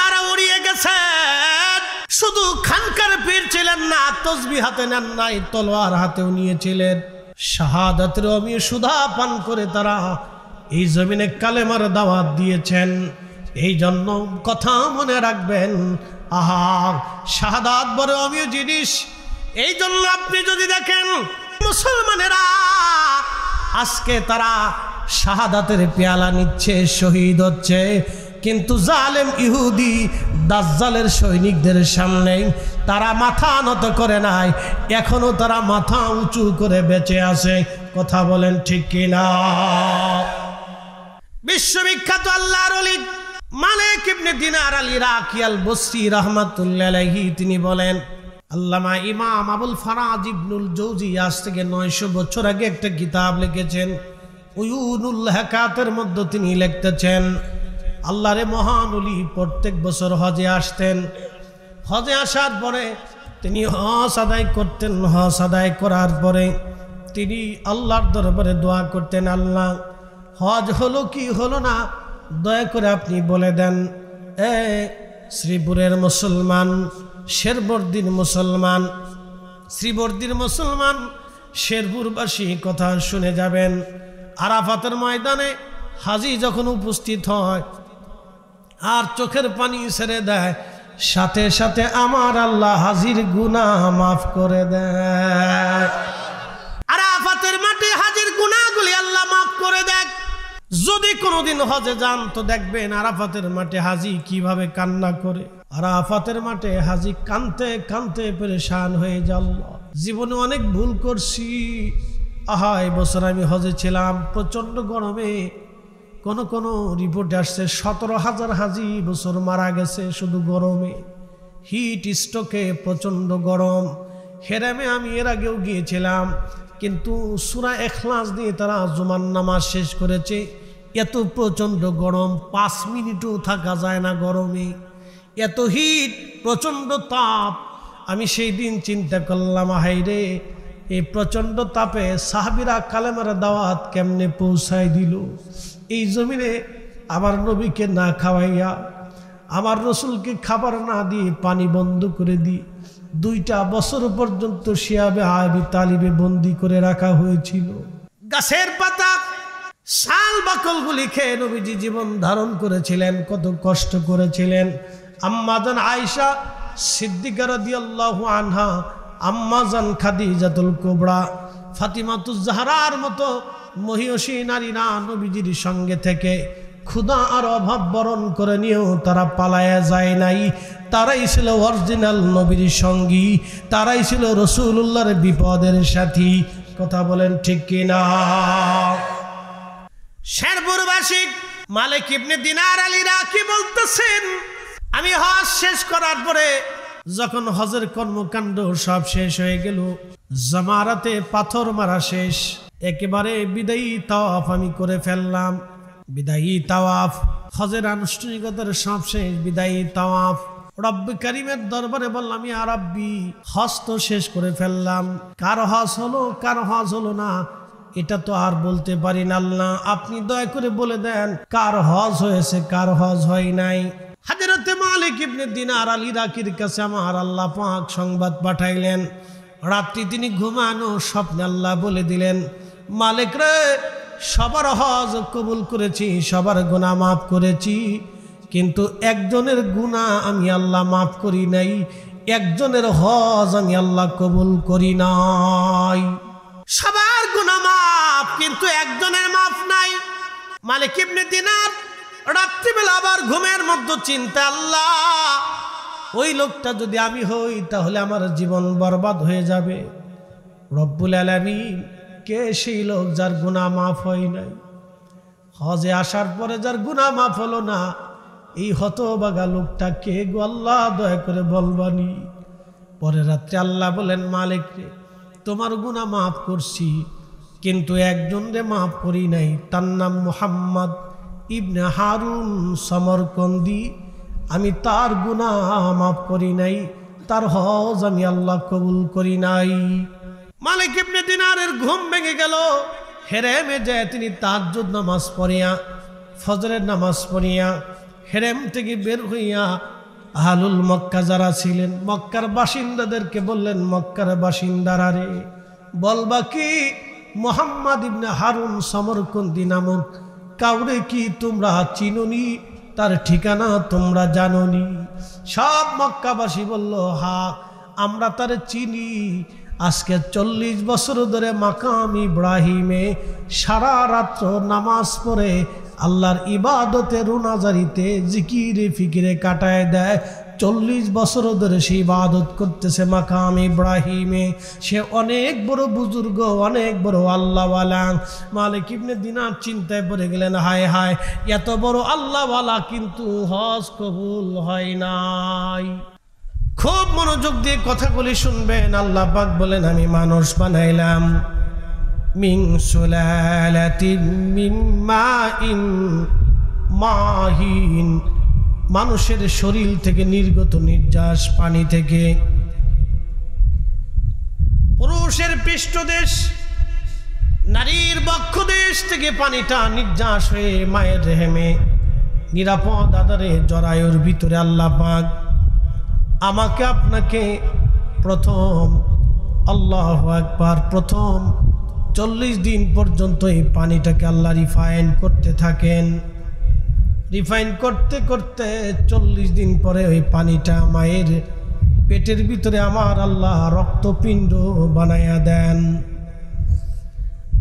তারা উড়িয়ে গেছেন। শুধু খানকার পীর ছিলেন না, তসবিহ হাতে নেন নাই, তলোয়ার হাতেও নিয়েছিলেন। শাহাদাতের অমৃত সুধা পান করে তারা এই জমিনে কালেমার দাওয়াত দিয়েছেন। এই জন্য কথা মনে রাখবেন, আহা শাহাদাত বড় অমৃত জিনিস। এই জন্য আপনি যদি দেখেন মুসলমানেরা আজকে তারা শাহাদাতের পেয়ালা নিচ্ছে, শহীদ হচ্ছে, কিন্তু জালেম ইহুদি দাজ্জালের সৈনিকদের সামনে তারা মাথা নত করে নাই, এখনো তারা মাথা উঁচু করে বেঁচে আছে। কথা বলেন ঠিক কিনা? বিশ্ববিখ্যাত আল্লাহর ওলি মালিক ইবনে দিনার আল ইরাকি আল বসরি রাহমাতুল্লাহি আলাইহি তিনি বলেন, আল্লামা ইমাম আবুল ফারাজ ইবনুল জৌজি আজ থেকে 900 বছর আগে একটা কিতাব লিখেছেন, উয়ুনুল হাকাতের মধ্যে তিনি লিখতেছেন, আল্লাহরে মহান ওলি প্রত্যেক বছর হজে আসতেন। হজে আসার পরে তিনি হজ আদায় করতেন। হজ আদায় করার পরে তিনি আল্লাহর দরবারে দোয়া করতেন, আল্লাহ হজ হলো কি হলো না দয়া করে আপনি বলে দেন। শ্রীপুরের মুসলমান, শেরবর্দির মুসলমান, শ্রীবর্দির মুসলমান, শেরপুরবাসী কথা শুনে যাবেন। আরাফাতের ময়দানে হাজি যখন উপস্থিত হয় আর চোখের পানি ছেড়ে দেয়, সাথে সাথে আমার আল্লাহ হাজির গুনাহ মাফ করে দেয়। আরাফাতের মাঠে হাজির গুনাহগুলি আল্লাহ মাফ করে দেয়। যদি কোনোদিন হজে যান তো দেখবেন আরাফাতের মাঠে হাজি কিভাবে কান্না করে। আরাফাতের মাঠে হাজি কানতে কানতে পেরেশান হয়ে যাল, জীবনে অনেক ভুল করছি। আহা এই বছর আমি হজে ছিলাম, প্রচন্ড গরমে, কোন রিপোর্টে আসছে 17,000 হাজি বছর মারা গেছে শুধু গরমে, হিট স্ট্রোকে, প্রচন্ড গরম। হেরামে আমি এর আগেও গিয়েছিলাম, কিন্তু সূরা ইখলাস দিয়ে তারা জুমার নামাজ শেষ করেছে। এত প্রচন্ড গরম, 5 মিনিটও থাকা যায় না গরমে, এত হিট, প্রচন্ড তাপ। আমি সেই দিন চিন্তা করলাম, হায়রে এই প্রচন্ড তাপে সাহাবীরা কালেমার দাওয়াত কেমনে পৌঁছায় দিল। এই জমিনে আমার নবীকে না খাওয়াইয়া, আমার রসুলকে খাবার না দিয়ে পানি বন্ধ করে দিই 2টা বছর পর্যন্ত শিয়াবে আবি তালিবে বন্দি করে রাখা হয়েছিল। গাছের পাতা, শাল বাকলগুলি খেয়ে নবীজি জীবন ধারণ করেছিলেন, কত কষ্ট করেছিলেন। আম্মাজান আয়েশা সিদ্দিকা রাদিয়াল্লাহু আনহা, আম্মাজান খাদিজাতুল কুবরা, ফাতিমাতুজ জাহরার মতো মহিয়সী নারীরা নবীজির সঙ্গে থেকে ক্ষুধা আর অভাব বরণ করে নিয়েও তারা পালায়া যায় নাই। তারাই ছিল অরিজিনাল নবীর সঙ্গী, তারাই ছিল রাসূলুল্লাহর বিপদের সাথী। কথা বলেন ঠিক কিনা? শেরপুরবাসী মালিক ইবনে দিনার আল ইরাকি বলতেছেন, আমি হজ শেষ করার পরে যখন হজের কর্মকাণ্ড সব শেষ হয়ে গেল, জামারাতে পাথর মারা শেষ, একেবারে বিদায়ী তাওয়াফ আমি করে ফেললাম। বিদায়ী তাওয়াফ, হজের আনুষ্ঠানিকতার সব শেষ, বিদায়ী তাওয়াফ। রব্বে কারিমের দরবারে বললাম, ইয়া রাব্বি, হজ তো শেষ করে ফেললাম, কার হজ হলো কার হজ হলো না এটা তো আর বলতে পারি না। আল্লাহ আপনি দয়া করে বলে দেন কার হজ হয়েছে কার হজ হয় নাই। হযরতে মালিক ইবনে দিনার আল ইরাকির কাছে আমার আল্লাহ পাক সংবাদ পাঠাইলেন। রাত্রি তিনি ঘুমানো স্বপ্নে আল্লাহ বলে দিলেন, মালিক রে, সবার হজ কবুল করেছি, সবার গুনাহ মাফ করেছি, কিন্তু একজনের গুনাহ আমি আল্লাহ মাফ করি নাই, একজনের হজ আমি আল্লাহ কবুল করি নাই। সবার গুনাহ মাফ, কিন্তু একজনের মাফ নাই। মালিক ইবনে দিনার রাত্রিবেলা আবার ঘুমের মধ্যে চিন্তা, আল্লাহ ওই লোকটা যদি আমি হই তাহলে আমার জীবন বরবাদ হয়ে যাবে। রব্বুল আলামিন, কে সেই লোক যার গুনাহ মাফ হয় নাই? হজে আসার পরে যার গুনাহ মাফ হলো না, এই হতভাগা লোকটা কে গো আল্লাহ, দয়া করে বলবানি। পরে রাত্রে আল্লাহ বলেন, মালিক রে, তোমার গুনাহ মাফ করছি, কিন্তু একজন রে মাফ করি নাই, তার নাম মুহাম্মদ ইবনে হারুন সমরকন্দি। আমি তার গুনাহ মাফ করি নাই, তার হজ আমি আল্লাহ কবুল করি নাই। মালিক ইবনে দিনারের ঘুম ভেঙে গেল। হেরেমে যায় তিনি তাহাজ্জুদ নামাজ পড়িয়া, ফজরের নামাজ পড়িয়া হেরেম থেকে বের হইয়া আহলুল মক্কা যারা ছিলেন, মক্কার বাসিন্দাদেরকে বললেন, মক্কার বাসিন্দারা রে, বলবা কি মুহাম্মদ ইবনে হারুন সমরকন্দি নামক কাউরে কি তোমরা চিনোনি? তার ঠিকানা তোমরা জানোনি? সব মক্কাবাসী বলল, হ্যাঁ আমরা তারে চিনি। আজকে 40 বছর ধরে মাকাম ইব্রাহিমে সারা রাত্র নামাজ পড়ে আল্লাহর ইবাদতে রোনাজারিতে জিকিরে ফিকিরে কাটায় দেয়। 40 বছর ধরে সে ইবাদত করতেছে মাকাম ইব্রাহিমে। সে অনেক বড় বুজুর্গ, অনেক বড় আল্লাহওয়ালা। মালিক ইবনে দিনার চিন্তায় পড়ে গেলেন, হায় হায়, এত বড় আল্লাহওয়ালা কিন্তু হজ কবুল হয় নাই। খুব মনোযোগ দিয়ে কথাগুলি শুনবেন। আল্লাহ পাক বলেন, আমি মানুষ বানাইলাম মিন সুলালাতিন মিন মাইন মাহিন, মানুষের শরীর থেকে নির্গত নির্যাস পানি থেকে, পুরুষের পৃষ্ঠদেশ নারীর বক্ষদেশ থেকে পানিটা নির্যাস হয়ে মায়ের রেহেমে নিরাপদ আধারে জরায়ুর ভিতরে আল্লাহ পাক আমাকে আপনাকে প্রথম, আল্লাহু আকবার, প্রথম 40 দিন পর্যন্ত এই পানিটাকে আল্লাহ রিফাইন করতে থাকেন। রিফাইন করতে করতে 40 দিন পরে ওই পানিটা মায়ের পেটের ভিতরে আমার আল্লাহ রক্তপিণ্ড বানায়া দেন।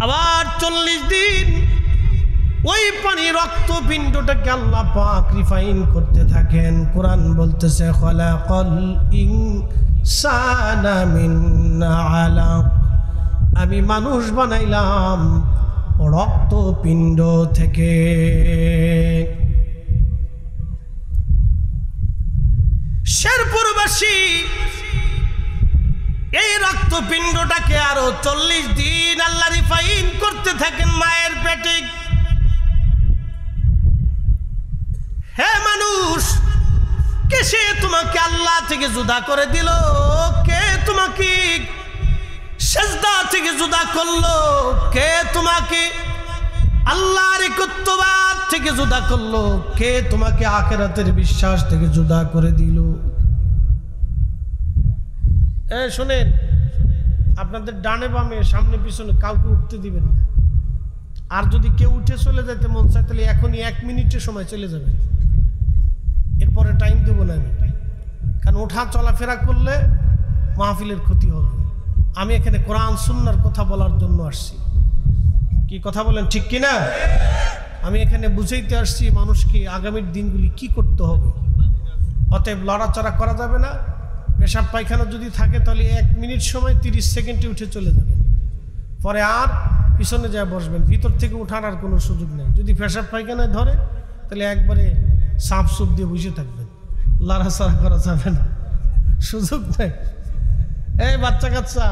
আবার 40 দিন ওই পানি রক্তপিণ্ডটাকে আল্লাহ পাক রিফাইন করতে থাকেন। কোরআন বলতেছে, খালাকাল ইনসানা মিন আলাক, আমি মানুষ বানাইলাম রক্তপিণ্ড থেকে। শেরপুরবাসী এই রক্তপিণ্ডটাকে আরো 40 দিন আল্লাহ রিফাইন করতে থাকেন মায়ের পেটে। হে মানুষ, কে সে তোমাকে আল্লাহ থেকে জুদা করে দিল? কে তোমাকে সেজদা থেকে জুদা করলো? কে তোমাকে আল্লাহর একাত্মবাদ থেকে জুদা করলো? কে তোমাকে আখিরাতের বিশ্বাস থেকে জুদা করে দিল? শোনেন, আপনাদের ডানে বামে সামনে পিছনে কাউকে উঠতে দিবেন না। আর যদি কেউ উঠে চলে যেতে মন চায় তাহলে এখনই 1 মিনিটের সময় চলে যাবে, এরপরে টাইম দেবো না আমি। কারণ ওঠা চলাফেরা করলে মাহফিলের ক্ষতি হবে। আমি এখানে কোরআন সুন্নাহর কথা বলার জন্য আসছি। কি কথা বলেন, ঠিক কিনা? আমি এখানে বুঝাইতে আসছি মানুষকে আগামীর দিনগুলি কি করতে হবে। অতএব লড়াচড়া করা যাবে না। পেশাব পায়খানা যদি থাকে তাহলে 1 মিনিট সময় 30 সেকেন্ডে উঠে চলে যাবেন, পরে আর পিছনে যায় বসবেন। ভিতর থেকে উঠার আর কোনো সুযোগ নেই। যদি পেশাব পায়খানায় ধরে তাহলে একবারে সাপ সুপ দিয়ে বসে থাকবেন, লড়াচড়া করা যাবে না, সুযোগ নেই। এই বাচ্চা কাচ্চা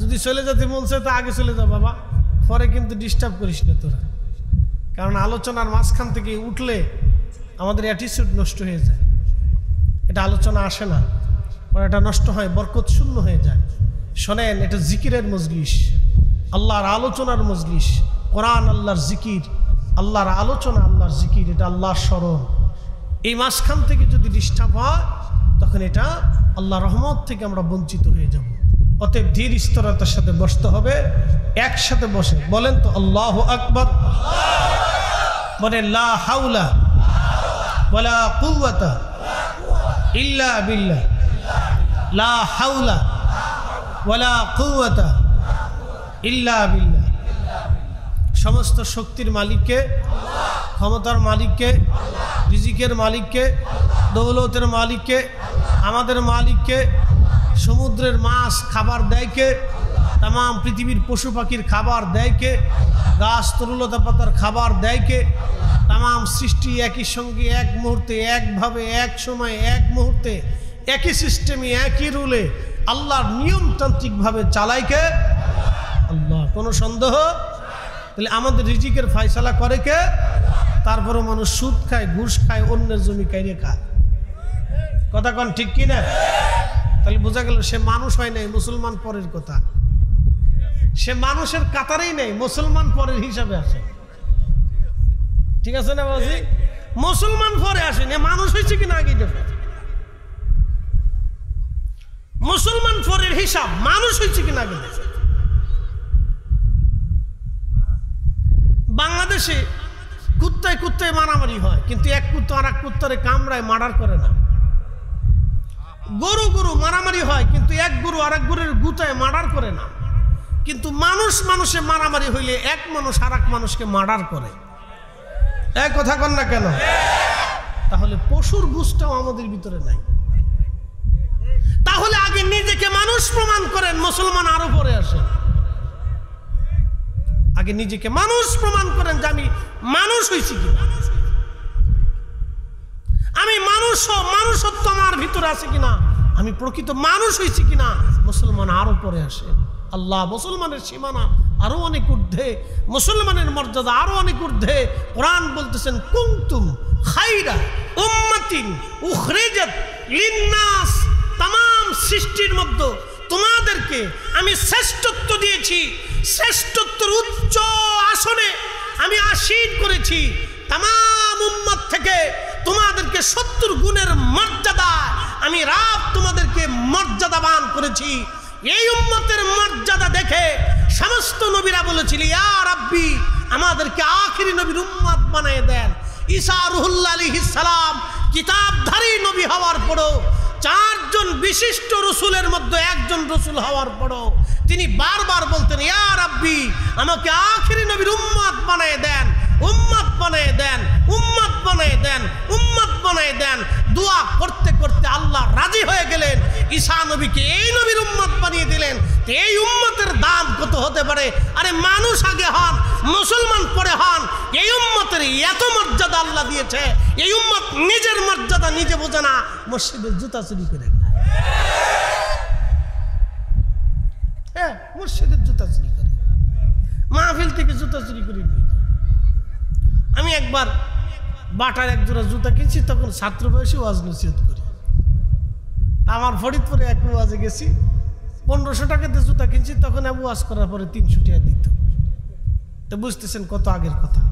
যদি চলে যেতে মন চায় তো আগে চলে যা বাবা, পরে কিন্তু ডিস্টার্ব করিস না তোরা। কারণ আলোচনার মাঝখান থেকে উঠলে আমাদের অ্যাটিটিউড নষ্ট হয়ে যায়। এটা আলোচনা আসে না, পরে এটা নষ্ট হয়, বরকত শূন্য হয়ে যায়। শোনেন, এটা জিকিরের মজলিস, আল্লাহর আলোচনার মজলিস। কোরআন আল্লাহর জিকির, আল্লাহর আলোচনা আল্লাহর জিকির, এটা আল্লাহর স্মরণ। এই মাঝখান থেকে যদি ডিস্টার্ব হয় তখন এটা আল্লাহর রহমত থেকে আমরা বঞ্চিত হয়ে যাব। অতএব ধীর স্থিরতার সাথে বসতে হবে। একসাথে বসে বলেন তো আল্লাহু আকবার, বলেন লা হাওলা ওয়ালা কুওয়াতা ইল্লা বিল্লাহ, লা হাওলা ওয়ালা কুওয়াতা ইল্লা বিল্লাহ। সমস্ত শক্তির মালিককে, ক্ষমতার মালিককে, রিজিকের মালিককে, দৌলতের মালিককে, আমাদের মালিককে, সমুদ্রের মাছ খাবার দেয় কে, তাম পৃথিবীর পশু পাখির খাবার দেয় কে, গাছ তরুলতা পাতার খাবার দেয় কে, তাম সৃষ্টি একই সঙ্গে এক মুহূর্তে একভাবে এক সময় এক মুহূর্তে একই সিস্টেমে একই রুলে আল্লাহর নিয়মতান্ত্রিকভাবে চালায় কে? আল্লাহ। কোনো সন্দেহ? তাহলে আমাদের রিজিকের ফয়সালা করে কে? তারপরে মানুষ সুদ খায়, ঘুষ খায়, অন্যের জমি কাইরে খায়। কথা কন ঠিক কিনা? তাহলে বোঝা গেল সে মানুষ হয় নাই, মুসলমান পরের কথা। সে মানুষের কাতারেই নেই, মুসলমান পরের হিসাবে আসে। ঠিক আছে না বাজি? মুসলমান পরে আসেনি, মানুষ হয়েছে কিনা আগে দেখো। মুসলমান ফরের হিসাব মানুষ হয়েছে কিনা আগে দেখে। বাংলাদেশে কুত্তায় কুত্তায় মারামারি হয়, কিন্তু এক কুত্তা আর এক কুত্তারে কামড়ায় মার্ডার করে না। গরু গরু মারামারি হয়, কিন্তু এক গরু আর এক গরুর গুতায় মার্ডার করে না। কিন্তু মানুষ মানুষে মারামারি হইলে এক মানুষ আর এক মানুষকে মার্ডার করে। এক কথা কন না কেন? তাহলে পশুর বুঝটাও আমাদের ভিতরে নাই। তাহলে আগে নিজেকে মানুষ প্রমাণ করেন, মুসলমান আরো পরে আসে। আগে নিজেকে মানুষ প্রমাণ করেন যে আমি মানুষ হয়েছি কিনা, আমি মানুষত্ব আমার ভিতরে আছে কিনা, আমি প্রকৃত মানুষ হয়েছি কিনা। মুসলমান আরো পরে আসে। আল্লাহ মুসলমানের সীমানা আরো অনেক ঊর্ধ্বে, মুসলমানের মর্যাদা আরো অনেক ঊর্ধ্বে। কোরআন বলতেছেন কুনতুম খায়রা উম্মাতিন উখরিজাত লিন্নাস, तमाम সৃষ্টির মধ্যে তোমাদেরকে আমি শ্রেষ্ঠত্ব দিয়েছি, শ্রেষ্ঠত্বের উচ্চ আসনে আমি আসীন করেছি। तमाम উম্মত থেকে তোমাদেরকে 70 গুণের মর্যাদা আমি রব তোমাদেরকে মর্যাদাবান করেছি। এই উম্মতের মর্যাদা দেখে সমস্ত নবীরা বলেছিল, ইয়া রাব্বি আমাদেরকে আখিরি নবীর উম্মত বানিয়ে দেন। ঈসা রুহুল্লাহ আলাইহিস সালাম কিতাবধারী নবী হওয়ার পরও, 4 জন বিশিষ্ট রসুলের মধ্যে একজন রসুল হওয়ার পরও তিনি বারবার বলতেন, ইয়া রাব্বি আমাকে আখিরি নবীর উম্মত বানিয়ে দেন, উম্মত বানিয়ে দেন, উম্মত বানিয়ে দেন, উম্মত বানিয়ে দেন। দোয়া করতে করতে আল্লাহ রাজি হয়ে গেলেন, ঈসা নবীকে এই নবীর উম্মত বানিয়ে দিলেন। এই উম্মতের দাম কত হতে পারে? আরে মানুষ আগে হন, মুসলমান পরে হন। এই উম্মতের এত মর্যাদা আল্লাহ দিয়েছে, এই উম্মত নিজের মর্যাদা নিজে বোঝে না, মসজিদের জুতা চুরি করে খায়। হ্যাঁ, মসজিদের জুতা চুরি করে, মাহফিল থেকে জুতা চুরি করে নিয়ে যায়। আমি একবার বাটার এক জোড়া জুতা কিনছি, তখন ছাত্র বয়সে ওয়াজ নসিহত করি। আমার ফরিদপুরে এক ওয়াজে গেছি, 1500 টাকাতে জুতা কিনছি, তখন আমি ওয়াজ করার পরে 300 টাকা দিত। তো বুঝতেছেন কত আগের কথা।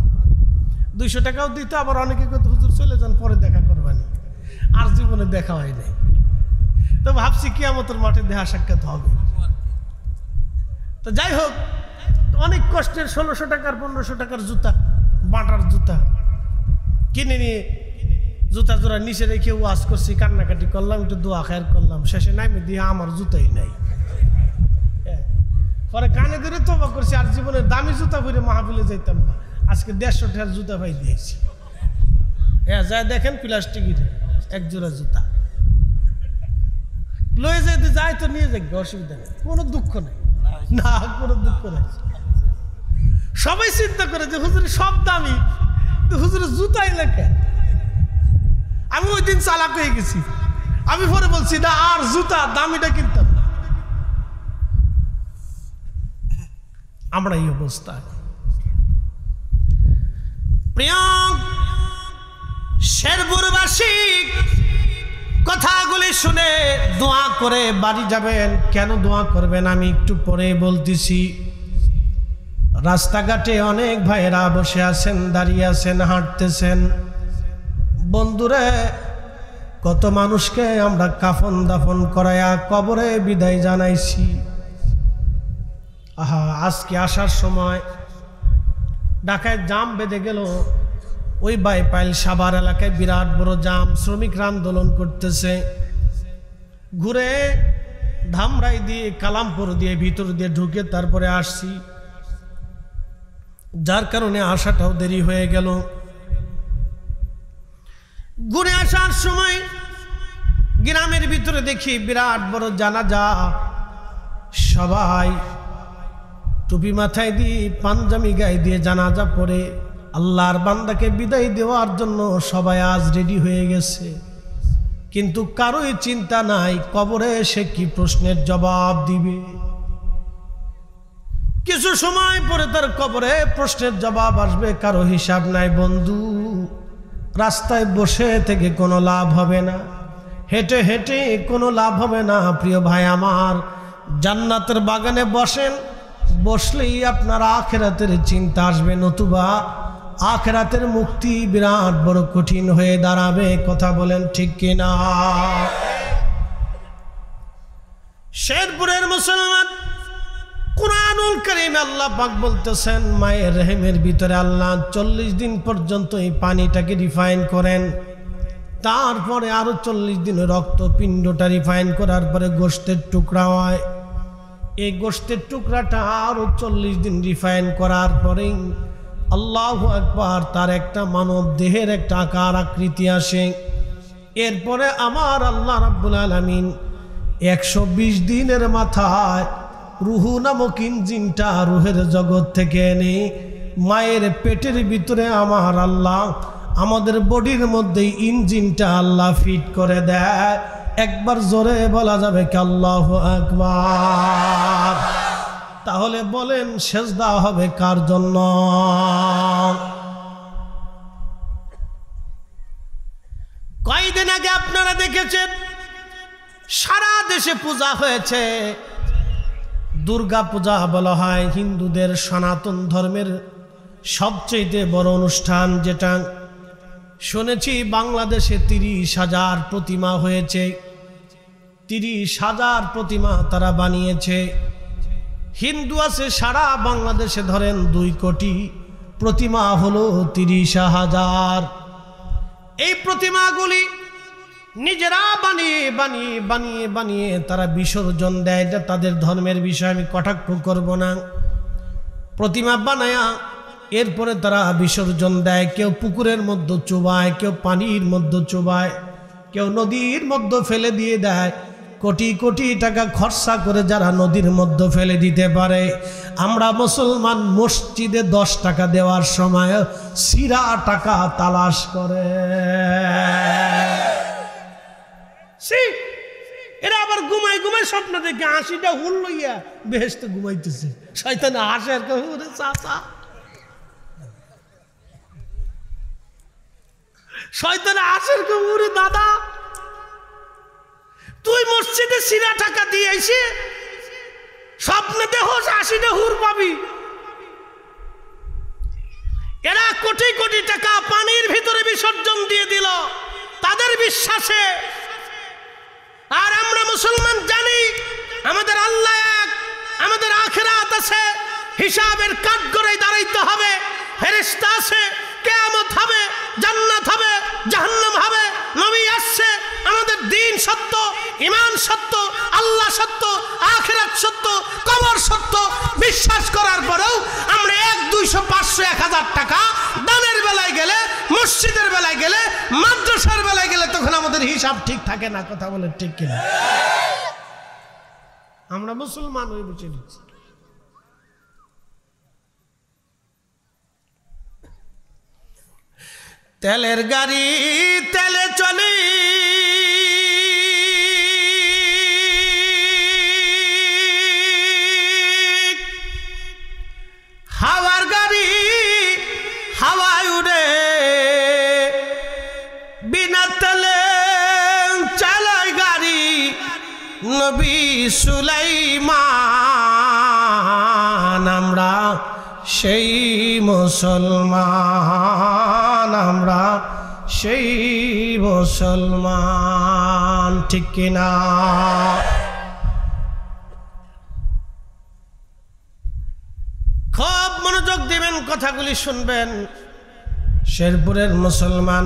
200 টাকাও দিত। আবার অনেকে কত হুজুর চলে যান, পরে দেখা করবানি। আর জীবনে দেখা হয় নাই। তো ভাবছি কিয়ামতের মাঠে দেখা সাক্ষাৎ হবে। তো যাই হোক, অনেক কষ্টের 1600 টাকার 1500 টাকার জুতা, বাটার জুতা কিনে নিয়ে জুতা জোড়া নিচে রেখে ওয়াজ করছি, কান্নাকাটি করলাম, একটু দোয়া খায়ের করলাম। শেষে নামে দিয়ে আমার জুতাই নাই। পরে কানে ধরে তওবা করছি, আর জীবনের দামি জুতা পরে মাহফিলে যাইতাম না। আজকে 150 টাকার জুতা পাই দিয়েছি। হ্যাঁ, যা দেখেন প্লাস্টিকের এক জোড়া জুতা লয়ে যেতে যাই, তো নিয়ে যাক, অসুবিধা নেই, কোনো দুঃখ নেই। না, কোনো দুঃখ নেই। সবাই চিন্তা করে যে হুজুর সব দামি, তো হুজুরের জুতাই লেখে। আমি ওই দিন চালাক হয়ে গেছি। আমি পরে বলছি না, আর জুতা দামিটা কিনতাম না। আমরা এই অবস্থা। প্রিয় শেরপুরবাসী, কথাগুলি শুনে দোয়া করে বাড়ি যাবেন। কেন দোয়া করবেন আমি একটু পরে বলতেছি। রাস্তাঘাটে অনেক ভাইয়েরা বসে আছেন, দাঁড়িয়ে আছেন, হাঁটতেছেন। বন্ধুরে, কত মানুষকে আমরা কাফন দাফন করায়া কবরে বিদায় জানাইছি। আহা, আজকে আসার সময় ঢাকায় জাম বেঁধে গেল। ওই বাইপাইল সাভার এলাকায় বিরাট বড় জাম, শ্রমিকরা আন্দোলন করতেছে। ঘুরে ধামরাই দিয়ে কালামপুর দিয়ে ভিতর দিয়ে ঢুকে তারপরে আসছি, যার কারণে আসাটাও দেরি হয়ে গেল। ঘুরে আসার সময় গ্রামের ভিতরে দেখি বিরাট বড় জানাজা। সবাই টুপি মাথায় দিয়ে পাঞ্জাবি গায়ে দিয়ে জানাজা পড়ে আল্লাহর বান্দাকে বিদায় দেওয়ার জন্য সবাই আজ রেডি হয়ে গেছে। কিন্তু কারোই চিন্তা নাই কবরে সে কি প্রশ্নের জবাব দিবে। কিছু সময় পরে তার কবরে প্রশ্নের জবাব আসবে, কারো হিসাব নাই। বন্ধু, রাস্তায় বসে থেকে কোনো লাভ হবে না, হেঁটে হেঁটে কোনো লাভ হবে না। প্রিয় ভাই আমার, জান্নাতের বাগানে বসেন, বসলেই আপনার আখিরাতের চিন্তা আসবে, নতুবা আখিরাতের মুক্তি বিরাট বড় কঠিন হয়ে দাঁড়াবে। কথা বলেন ঠিক কিনা? শেরপুরের মুসলমান, কুরআনুল কারীমে আল্লাহ পাক বলতেছেন মায়ের রেহেমের ভিতরে আল্লাহ 40 দিন পর্যন্ত এই পানিটাকে রিফাইন করেন, তারপরে আরো 40 দিন রক্তপিণ্ডটা রিফাইন করার পরে গোশতের টুকরা হয়। এই গোশতের টুকরাটা আরো 40 দিন রিফাইন করার পরে আল্লাহু আকবার, তার একটা মানব দেহের একটা আকার আকৃতি আসে। এরপরে আমার আল্লাহ রাব্বুল আলামিন 120 দিনের মাথায় রুহু নামক ইঞ্জিনটা রুহের জগৎ থেকে এনে মায়ের পেটের ভিতরে আমার আল্লাহ আমাদের বডির মধ্যে ইঞ্জিনটা আল্লাহ ফিট করে দেয়। একবার জোরে বলা যাবে কি আল্লাহু আকবার? তাহলে বলেন সেজদা হবে কার জন্য? কয়েকদিন আগে আপনারা দেখেছেন সারা দেশে পূজা হয়েছে, দুর্গা পূজা বলা হয় হিন্দুদের সনাতন ধর্মের সবচেয়ে বড় অনুষ্ঠান। যেটা শুনেছি বাংলাদেশে 30,000 প্রতিমা হয়েছে, 30,000 প্রতিমা তারা বানিয়েছে। হিন্দু আছে সারা বাংলাদেশে ধরেন 2 কোটি, প্রতিমা হলো 30,000। এই প্রতিমাগুলি নিজেরা বানিয়ে বানিয়ে বানিয়ে বানিয়ে তারা বিসর্জন দেয়। এটা তাদের ধর্মের বিষয়, আমি কটাক্ষ করব না। প্রতিমা বানায়া এরপরে তারা বিসর্জন দেয়। কেউ পুকুরের মধ্যে চুবায়, কেউ পানির মধ্যে চুবায়, কেউ নদীর মধ্যে ফেলে দিয়ে দেয়। কোটি কোটি টাকা খরচা করে যারা নদীর মধ্যে ফেলে দিতে পারে, আমরা মুসলমান মসজিদে 10 টাকা দেওয়ার সময় সিরা টাকা তালাশ করে। এরা আবার ঘুমাই ঘুমাই স্বপ্ন দেখে 80টা হুল লইয়া বেহেশতে ঘুমাইতেছে। শয়তানে হাসে আর কই, ওরে চাচা, শয়তানে হাসে আর কই, ওরে দাদা, তুই মসজিদে সিরা টাকা দিয়ে আইছে, স্বপ্নে দেখোস 80টা হুর পাবি। এরা কোটি কোটি টাকা পানির ভিতরে বিসর্জন দিয়ে দিল তাদের বিশ্বাসে। আর আমরা মুসলমান জানি আমাদের আল্লাহ এক, আমাদের আখিরাত আছে, হিসাবের কাঠগড়ায় দাঁড়াইতে হবে, ফেরেশতা আছে, কিয়ামত হবে, জান্নাত হবে, জাহান্নাম হবে, নবী আসছে, আমাদের দ্বীন সত্য, ঈমান সত্য, আল্লাহ সত্য, আখিরাত সত্য, কবর সত্য। বিশ্বাস করার পরেও আমরা 1, 200, 500, 1000 টাকা দানের বেলায় গেলে, মসজিদের বেলায় গেলে, মাদ্রাসার বেলায় গেলে তখন আমাদের হিসাব ঠিক থাকে না। কথা বলে ঠিক কিনা? আমরা মুসলমান হয়ে বুঝে নিচ্ছি। তেলের গাড়ি তেলে চলে, হাওয়ার গাড়ি হাওয়ায় উড়ে, বিনা তেলে চালায় গাড়ি নবী সুলাইমান। আমরা সেই মুসলমান, আমরা সেই মুসলমান, ঠিক কিনা? খুব মনোযোগ দিবেন, কথাগুলি শুনবেন। শেরপুরের মুসলমান,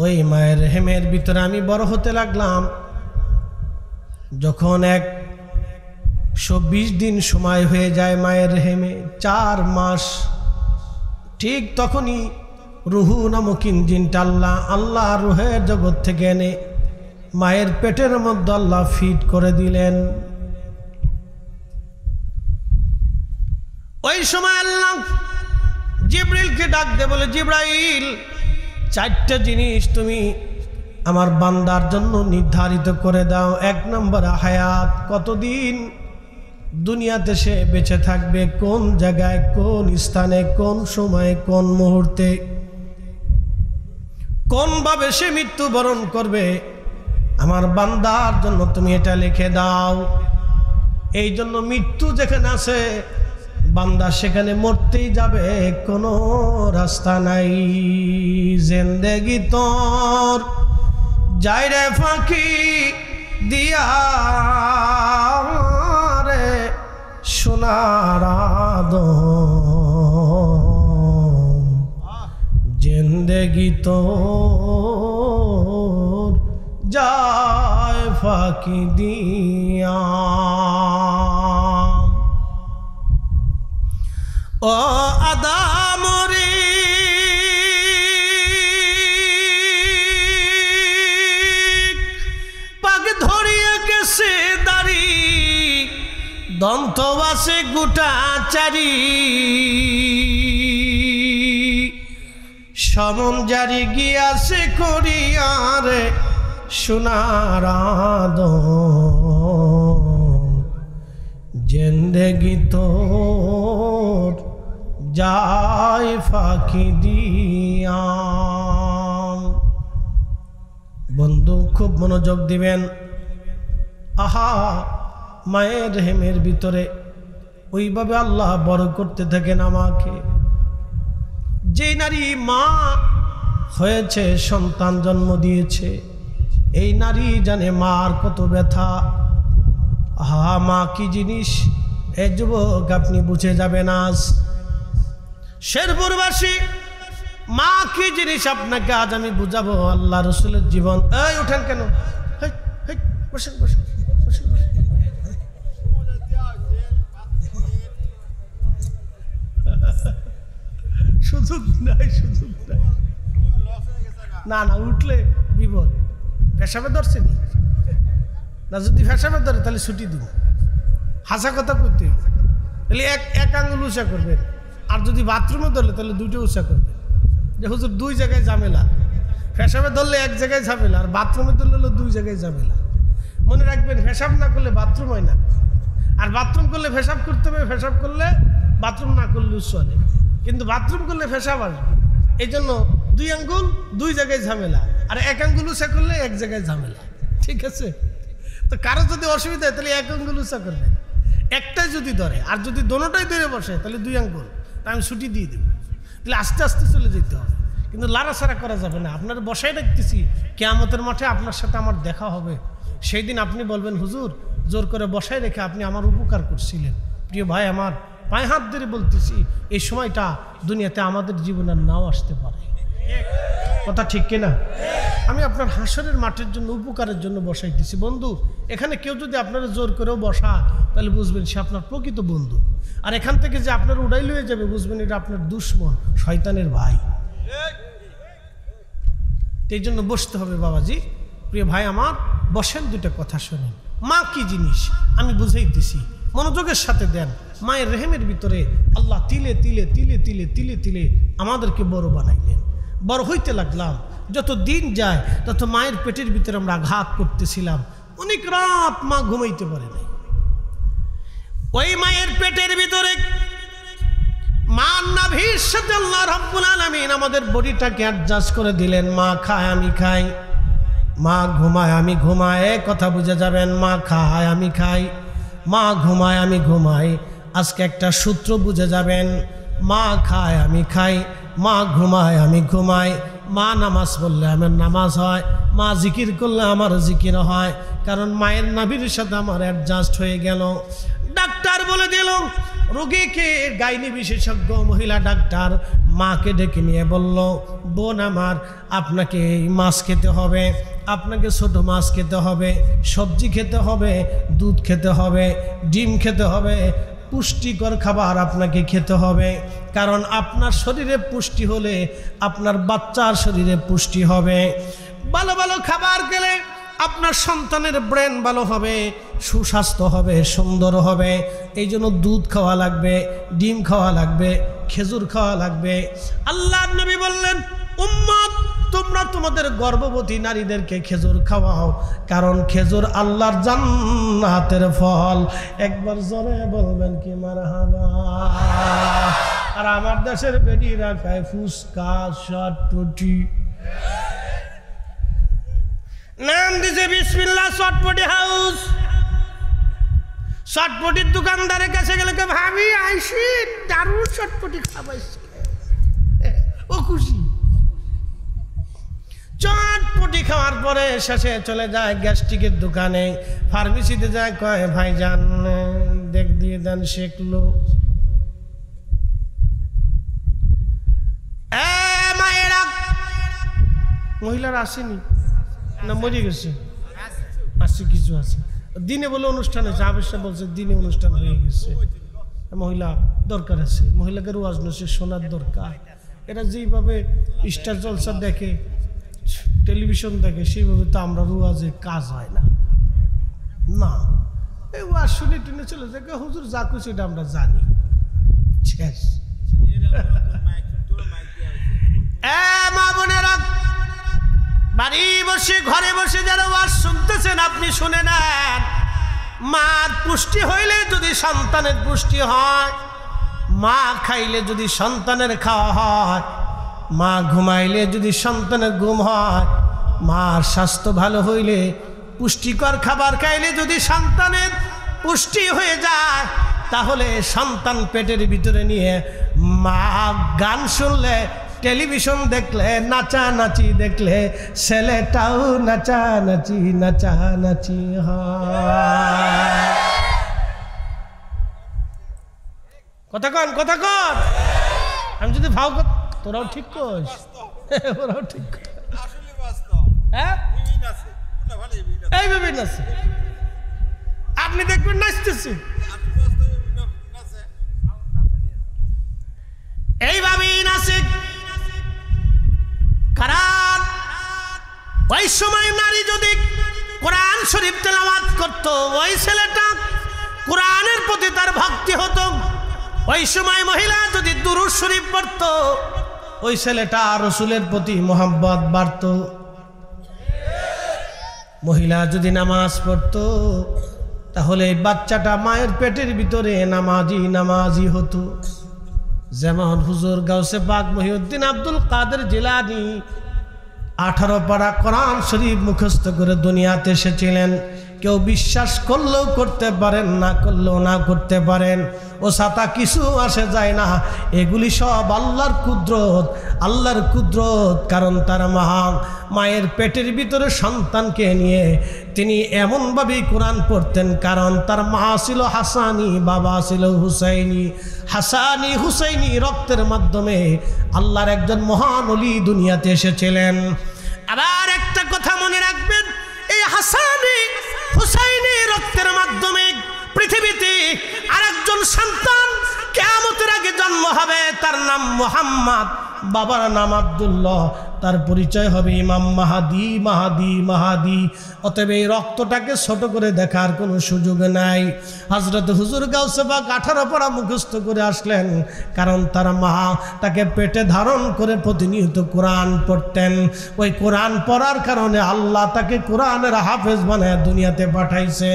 ওই মায়ের রেহেমের ভিতরে আমি বড় হতে লাগলাম। যখন 120 দিন সময় হয়ে যায় মায়ের রেহেমে, 4 মাস, ঠিক তখনই রুহু নামক ইঞ্জিনটা আল্লাহ রুহের জগৎ থেকে এনে মায়ের পেটের মধ্যে আল্লাহ ফিট করে দিলেন। ওই সময় আল্লাহ জিবরিলকে ডাক দিয়ে বলে, জিবরাইল, 4টা জিনিস তুমি আমার বান্দার জন্য নির্ধারিত করে দাও। 1 নম্বর হায়াত, কতদিন দুনিয়াতে সে বেঁচে থাকবে, কোন জায়গায়, কোন স্থানে, কোন সময়ে, কোন মুহূর্তে, কোন ভাবে সে মৃত্যুবরণ করবে, আমার বান্দার জন্য তুমি এটা লিখে দাও। এই জন্য মৃত্যু যেখানে আছে বান্দা সেখানে মরতেই যাবে, কোনো রাস্তা নাই। জিন্দেগি তোর যাই রে ফাঁকি দিয়া জিন্দেগি তো যায় ফাঁকি দিয়া। ও আদামরে পাগ ধরিয়া গেছে দাড়ি, দন্ত বাসে গোটা চারি, সমন জারি গিয়াছে করিয়ারে সোনার আদম, জিন্দেগি তোর যায় ফাঁকি দিয়া। বন্ধু খুব মনোযোগ দিবেন। আহা, মায়ের রেহেমের ভিতরে ওইভাবে আল্লাহ বড় করতে থাকেন আমাকে। যে নারী মা হয়েছে, সন্তান জন্ম দিয়েছে, এই নারী জানে মার কত ব্যথা। আহা, মা কি জিনিস, এই যুবক আপনি বুঝে যাবেন আজ। শেরপুরবাসী, মা কি জিনিস আপনাকে আজ আমি বুঝাবো। আল্লাহ রসুলের জীবন। এই উঠেন কেন, বসেন বসেন বসেন। সুযোগ নাই, সুযোগ নাই। না না, উঠলে বিপদ। পেশাবে ধরছে না, যদি পেশাবে ধরে তাহলে ছুটি দিব। হাসা কথা করতে তাহলে এক আঙ্গুল উঁচা করবেন, আর যদি বাথরুমে ধরলে তাহলে দুইটা উঁচা করবেন। যে হুজুর দুই জায়গায় ঝামেলা, পেশাবে ধরলে এক জায়গায় ঝামেলা, আর বাথরুমে ধরলে হলো দুই জায়গায় ঝামেলা। মনে রাখবেন, পেশাব না করলে বাথরুম হয় না, আর বাথরুম করলে পেশাব করতে হবে, পেশাব করলে বাথরুম না করলেও চলে, কিন্তু বাথরুম করলে পেশাব আসবে। এই জন্য দুই আঙ্গুল দুই জায়গায় ঝামেলা, আর এক আঙ্গুল উঁচা করলে এক জায়গায় ঝামেলা। ঠিক আছে? তো কারো যদি অসুবিধা হয় তাহলে এক আঙ্গুল উঁচা করবে, একটাই যদি ধরে, আর যদি দোনোটাই ধরে বসে তাহলে দুই আঙ্গুল, তা আমি ছুটি দিয়ে দেবো। তাহলে আস্তে আস্তে চলে যেতে হবে, কিন্তু লাড়াছাড়া করা যাবে না। আপনার বসাই রাখতেছি, কিয়ামতের মাঠে আপনার সাথে আমার দেখা হবে। সেই দিন আপনি বলবেন, হুজুর জোর করে বসাই রেখে আপনি আমার উপকার করছিলেন। প্রিয় ভাই আমার, পায়ে হাত ধরে বলতেছি, এই সময়টা দুনিয়াতে আমাদের জীবনে নাও আসতে পারে। কথা ঠিক কিনা? আমি আপনার হাসরের মাঠের জন্য, উপকারের জন্য বসাইতেছি। বন্ধু, এখানে কেউ যদি আপনারা জোর করেও বসা, তাহলে বুঝবেন সে আপনার প্রকৃত বন্ধু। আর এখান থেকে যে আপনার উড়াই লয়ে যাবে, বুঝবেন এটা আপনার দুশ্মন, শয়তানের ভাই। এই জন্য বসতে হবে বাবাজি। প্রিয় ভাই আমার, বসেন, দুটা কথা শোনেন। মা কি জিনিস আমি বুঝাইতেছি, মনোযোগের সাথে দেন। মায়ের রেহেমের ভিতরে আল্লাহ তিলে তিলে তিলে তিলে তিলে তিলে আমাদেরকে বড় বানাইলেন। বড় হইতে লাগলাম, যত দিন যায় তত মায়ের পেটের ভিতরে আমরা আঘাত করতেছিলাম। অনেক রাত মা ঘুমাইতে পারে নাই। ওই মায়ের পেটের ভিতরে মা নাভির সাথে আল্লাহ রাব্বুল আলামিন আমাদের বডিটাকে অ্যাডজাস্ট করে দিলেন। মা খায় আমি খাই, মা ঘুমায় আমি ঘুমাই। কথা বুঝে যাবেন, মা খায় আমি খাই, মা ঘুমায় আমি ঘুমাই। আজকে একটা সূত্র বুঝে যাবেন, মা খায় আমি খাই, মা ঘুমায় আমি ঘুমাই। মা নামাজ পড়লে আমার নামাজ হয়, মা জিকির করলে আমার জিকির হয়, কারণ মায়ের নাভির সাথে আমার অ্যাডজাস্ট হয়ে গেল। ডাক্তার বলে দিল, রোগীকে গাইনি বিশেষজ্ঞ মহিলা ডাক্তার মাকে ডেকে নিয়ে বলল, বোন আমার, আপনাকে মাছ খেতে হবে, আপনাকে ছোট মাছ খেতে হবে, সবজি খেতে হবে, দুধ খেতে হবে, ডিম খেতে হবে, পুষ্টিকর খাবার আপনাকে খেতে হবে। কারণ আপনার শরীরে পুষ্টি হলে আপনার বাচ্চার শরীরে পুষ্টি হবে। ভালো ভালো খাবার খেলে আপনার সন্তানের ব্রেন ভালো হবে, সুস্বাস্থ্য হবে, সুন্দর হবে। এই জন্য দুধ খাওয়া লাগবে, ডিম খাওয়া লাগবে, খেজুর খাওয়া লাগবে। আল্লাহর নবী বললেন, উম্মত তোমরা তোমাদের গর্ভবতী নারীদেরকে খেজুর খাওয়াও, কারণ খেজুর আল্লাহর জান্নাতের ফল। একবার জোরে বলবেন কি মারহাবা। আর আমার দেশের বেটিরা খায় ফুচকা, চটপটি, নাম দিছে বিসমিল্লাহ চটপটি হাউস। চটপটির দোকানদারের কাছে গেলে ভাবি আইসি দারুণ চটপটি খাবাইছি, ও খুশি। চটপটি খাওয়ার পরে শেষে চলে যায় গ্যাস্ট্রিকের দোকানে, ফার্মেসিতে যায়, কয় ভাইজান দেখ দিয়ে দেন শেখলো। মহিলারা আসেনি না মরে গেছে? আসছে, কিছু আছে। দিনে বলে অনুষ্ঠান হয়েছে, আবেশা বলছে দিনে অনুষ্ঠান হয়ে গেছে। মহিলা দরকার আছে, মহিলাকে ওয়াজ নসিহত শোনার দরকার। এরা যেইভাবে স্টার জলসা দেখে, টেলিভিশন দেখে, সেইভাবে তো আমরা ওয়াজে কাজ হয় না। না, এই ওয়াজ শুনে টেনে চলে যায়, হুজুর যা কিছু এটা আমরা জানি, শেষ। মা বোনেরা, বাড়ি বসে ঘরে বসে যারা ওয়াজ শুনতেছেন, আপনি শুনে নেন। মার পুষ্টি হইলে যদি সন্তানের পুষ্টি হয়, মা খাইলে যদি সন্তানের খাওয়া হয়, মা ঘুমাইলে যদি সন্তানের ঘুম হয়, মার স্বাস্থ্য ভালো হইলে, পুষ্টিকর খাবার খাইলে যদি সন্তানের পুষ্টি হয়ে যায়, তাহলে সন্তান পেটের ভিতরে নিয়ে মা গান শুনলে, টেলিভিশন দেখলে, নাচানাচি দেখলে, ছেলেটাও নাচানাচি হয়। কথা কন। আমি যদি ভাও, তোরাও ঠিক করিস, ওরাও ঠিক কর। হ্যাঁ, এই বিভিন্ন আছে, আপনি দেখবেন নাচতেছে এইভাবেই নাচে। কারণ ওই সময় নারী যদি কোরআন শরীফ তেলাওয়াত করত, ওই ছেলেটা কোরআনের প্রতি তার ভক্তি হতো। ওই সময় মহিলা যদি দুরূদ শরীফ পড়ত, ওই ছেলেটা রাসূলের প্রতি মোহাব্বত বাড়ত। মহিলা যদি নামাজ পড়ত, তাহলে বাচ্চাটা মায়ের পেটের ভিতরে নামাজি হতো। যেমন হুজুর গাউসে পাক মহিউদ্দিন আব্দুল কাদের জিলানী 18 পারা কোরআন শরীফ মুখস্থ করে দুনিয়াতে এসেছিলেন। কেউ বিশ্বাস করলেও করতে পারেন, না করলেও না করতে পারেন, ও সাতা কিছু আসে যায় না। এগুলি সব আল্লাহর কুদরত। কারণ তার মায়ের পেটের ভিতরে সন্তানকে নিয়ে তিনি এমনভাবেই কোরআন পড়তেন, কারণ তার মা ছিল হাসানি, বাবা ছিল হুসাইনি। হাসানি হুসাইনি রক্তের মাধ্যমে আল্লাহর একজন মহান ওলি দুনিয়াতে এসেছিলেন। আবার একটা কথা মনে রাখবেন, এই হাসানি হুসাইনি রক্তের মাধ্যমে পৃথিবীতে আরেকজন সন্তান কিয়ামতের আগে জন্ম হবে, তার নাম মুহাম্মদ, বাবার নাম আব্দুল্লাহ, তার পরিচয় হবে ইমাম মাহাদি। অতএব এই রক্তটাকে ছোট করে দেখার কোনো সুযোগ নাই। হযরত হুজুর গাউসে পাক 18 পারা মুখস্থ করে আসলেন, কারণ তার মা তাকে পেটে ধারণ করে প্রতিনিয়ত কোরআন পড়তেন। ওই কোরআন পড়ার কারণে আল্লাহ তাকে কোরআনের হাফেজ বানায় দুনিয়াতে পাঠাইছে।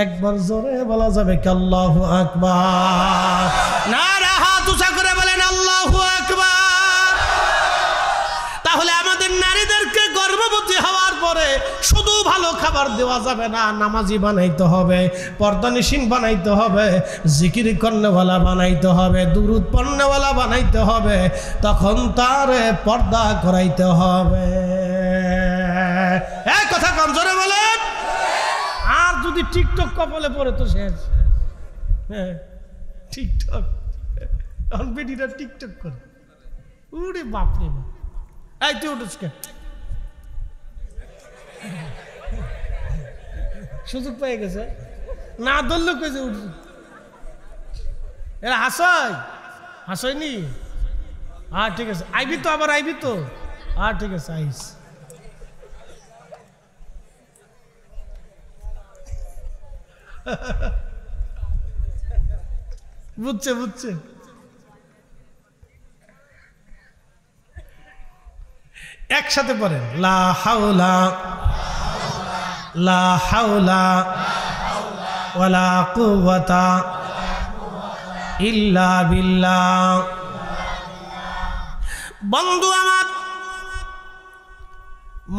একবার জোরে বলা যাবে কি আল্লাহু আকবার? নারা হাত উঁচা করে বলেন আল্লাহু আকবার। তাহলে আমাদের নারীদেরকে গর্ভবতী হওয়ার পরে শুধু ভালো খাবার দেওয়া যাবে না, নামাজি বানাইতে হবে, পর্দানিসীন বানাইতে হবে, জিকির করনেওয়ালা বানাইতে হবে, দুরুদ পড়নেওয়ালা বানাইতে হবে, তখন তার পর্দা করাইতে হবে। এই কথা কম জোরে বলেন। আর যদি টিকটক কপালে পড়ে তো শেষ। হ্যাঁ, টিকটক, এখন বেটিরা টিকটক করে, উরে বাপরে বাপ। এই তুই উঠেছ কে? সুযোগ পেয়ে গেছে, না ধরলে কেছে উঠছে। এরা হাসয়নি। হ্যাঁ ঠিক আছে, আইবি তো, আবার আইবি তো। হ্যাঁ ঠিক আছে, আইস। বুঝছে। একসাথে পড়েন, লা হাওলা ওয়ালা কুওয়াতা ইল্লা বিল্লাহ। বন্ধু আমার,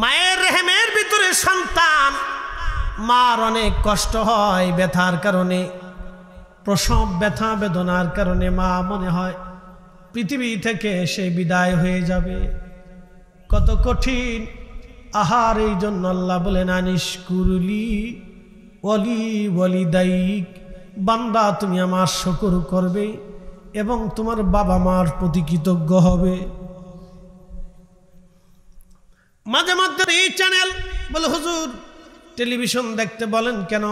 মায়ের রেহেমের ভিতরে সন্তান, মার অনেক কষ্ট হয় ব্যথার কারণে, প্রসব ব্যথা বেদনার কারণে মা মনে হয় পৃথিবী থেকে সে বিদায় হয়ে যাবে। কত কঠিন আহার। এই জন্য আল্লাহ বলেন আনিশকুরলি ওয়ালিদাইক, বান্দা তুমি আমার শুকর করবে এবং তোমার বাবা মার প্রতি কৃতজ্ঞ হবে। মাঝে মধ্যে এই চ্যানেল বলে হুজুর টেলিভিশন দেখতে বলেন কেন?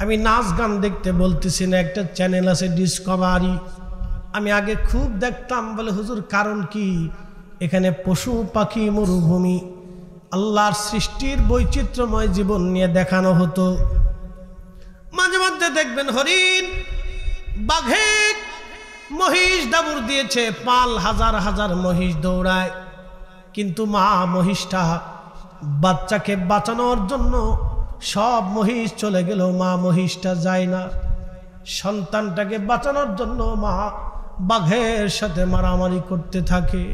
আমি নাচ গান দেখতে বলতেছি না, একটা চ্যানেল আছে ডিসকভারি, আমি আগে খুব দেখতাম। বলে হুজুর কারণ কি? এখানে পশু পাখি মরুভূমি আল্লাহর সৃষ্টির বৈচিত্র্যময় জীবন নিয়ে দেখানো হতো। মাঝে মধ্যে দেখবেন হরিণ, বাঘে, মহিষ দাবুর দিয়েছে, পাল হাজার হাজার মহিষ দৌড়ায়, কিন্তু মা মহিষটা বাচ্চাকে বাঁচানোর জন্য সব মহিষ চলে গেল, মা মহিষটা যায় না। সন্তানটাকে বাঁচানোর জন্য মা বাঘের সাথে মারামারি করতে থাকে।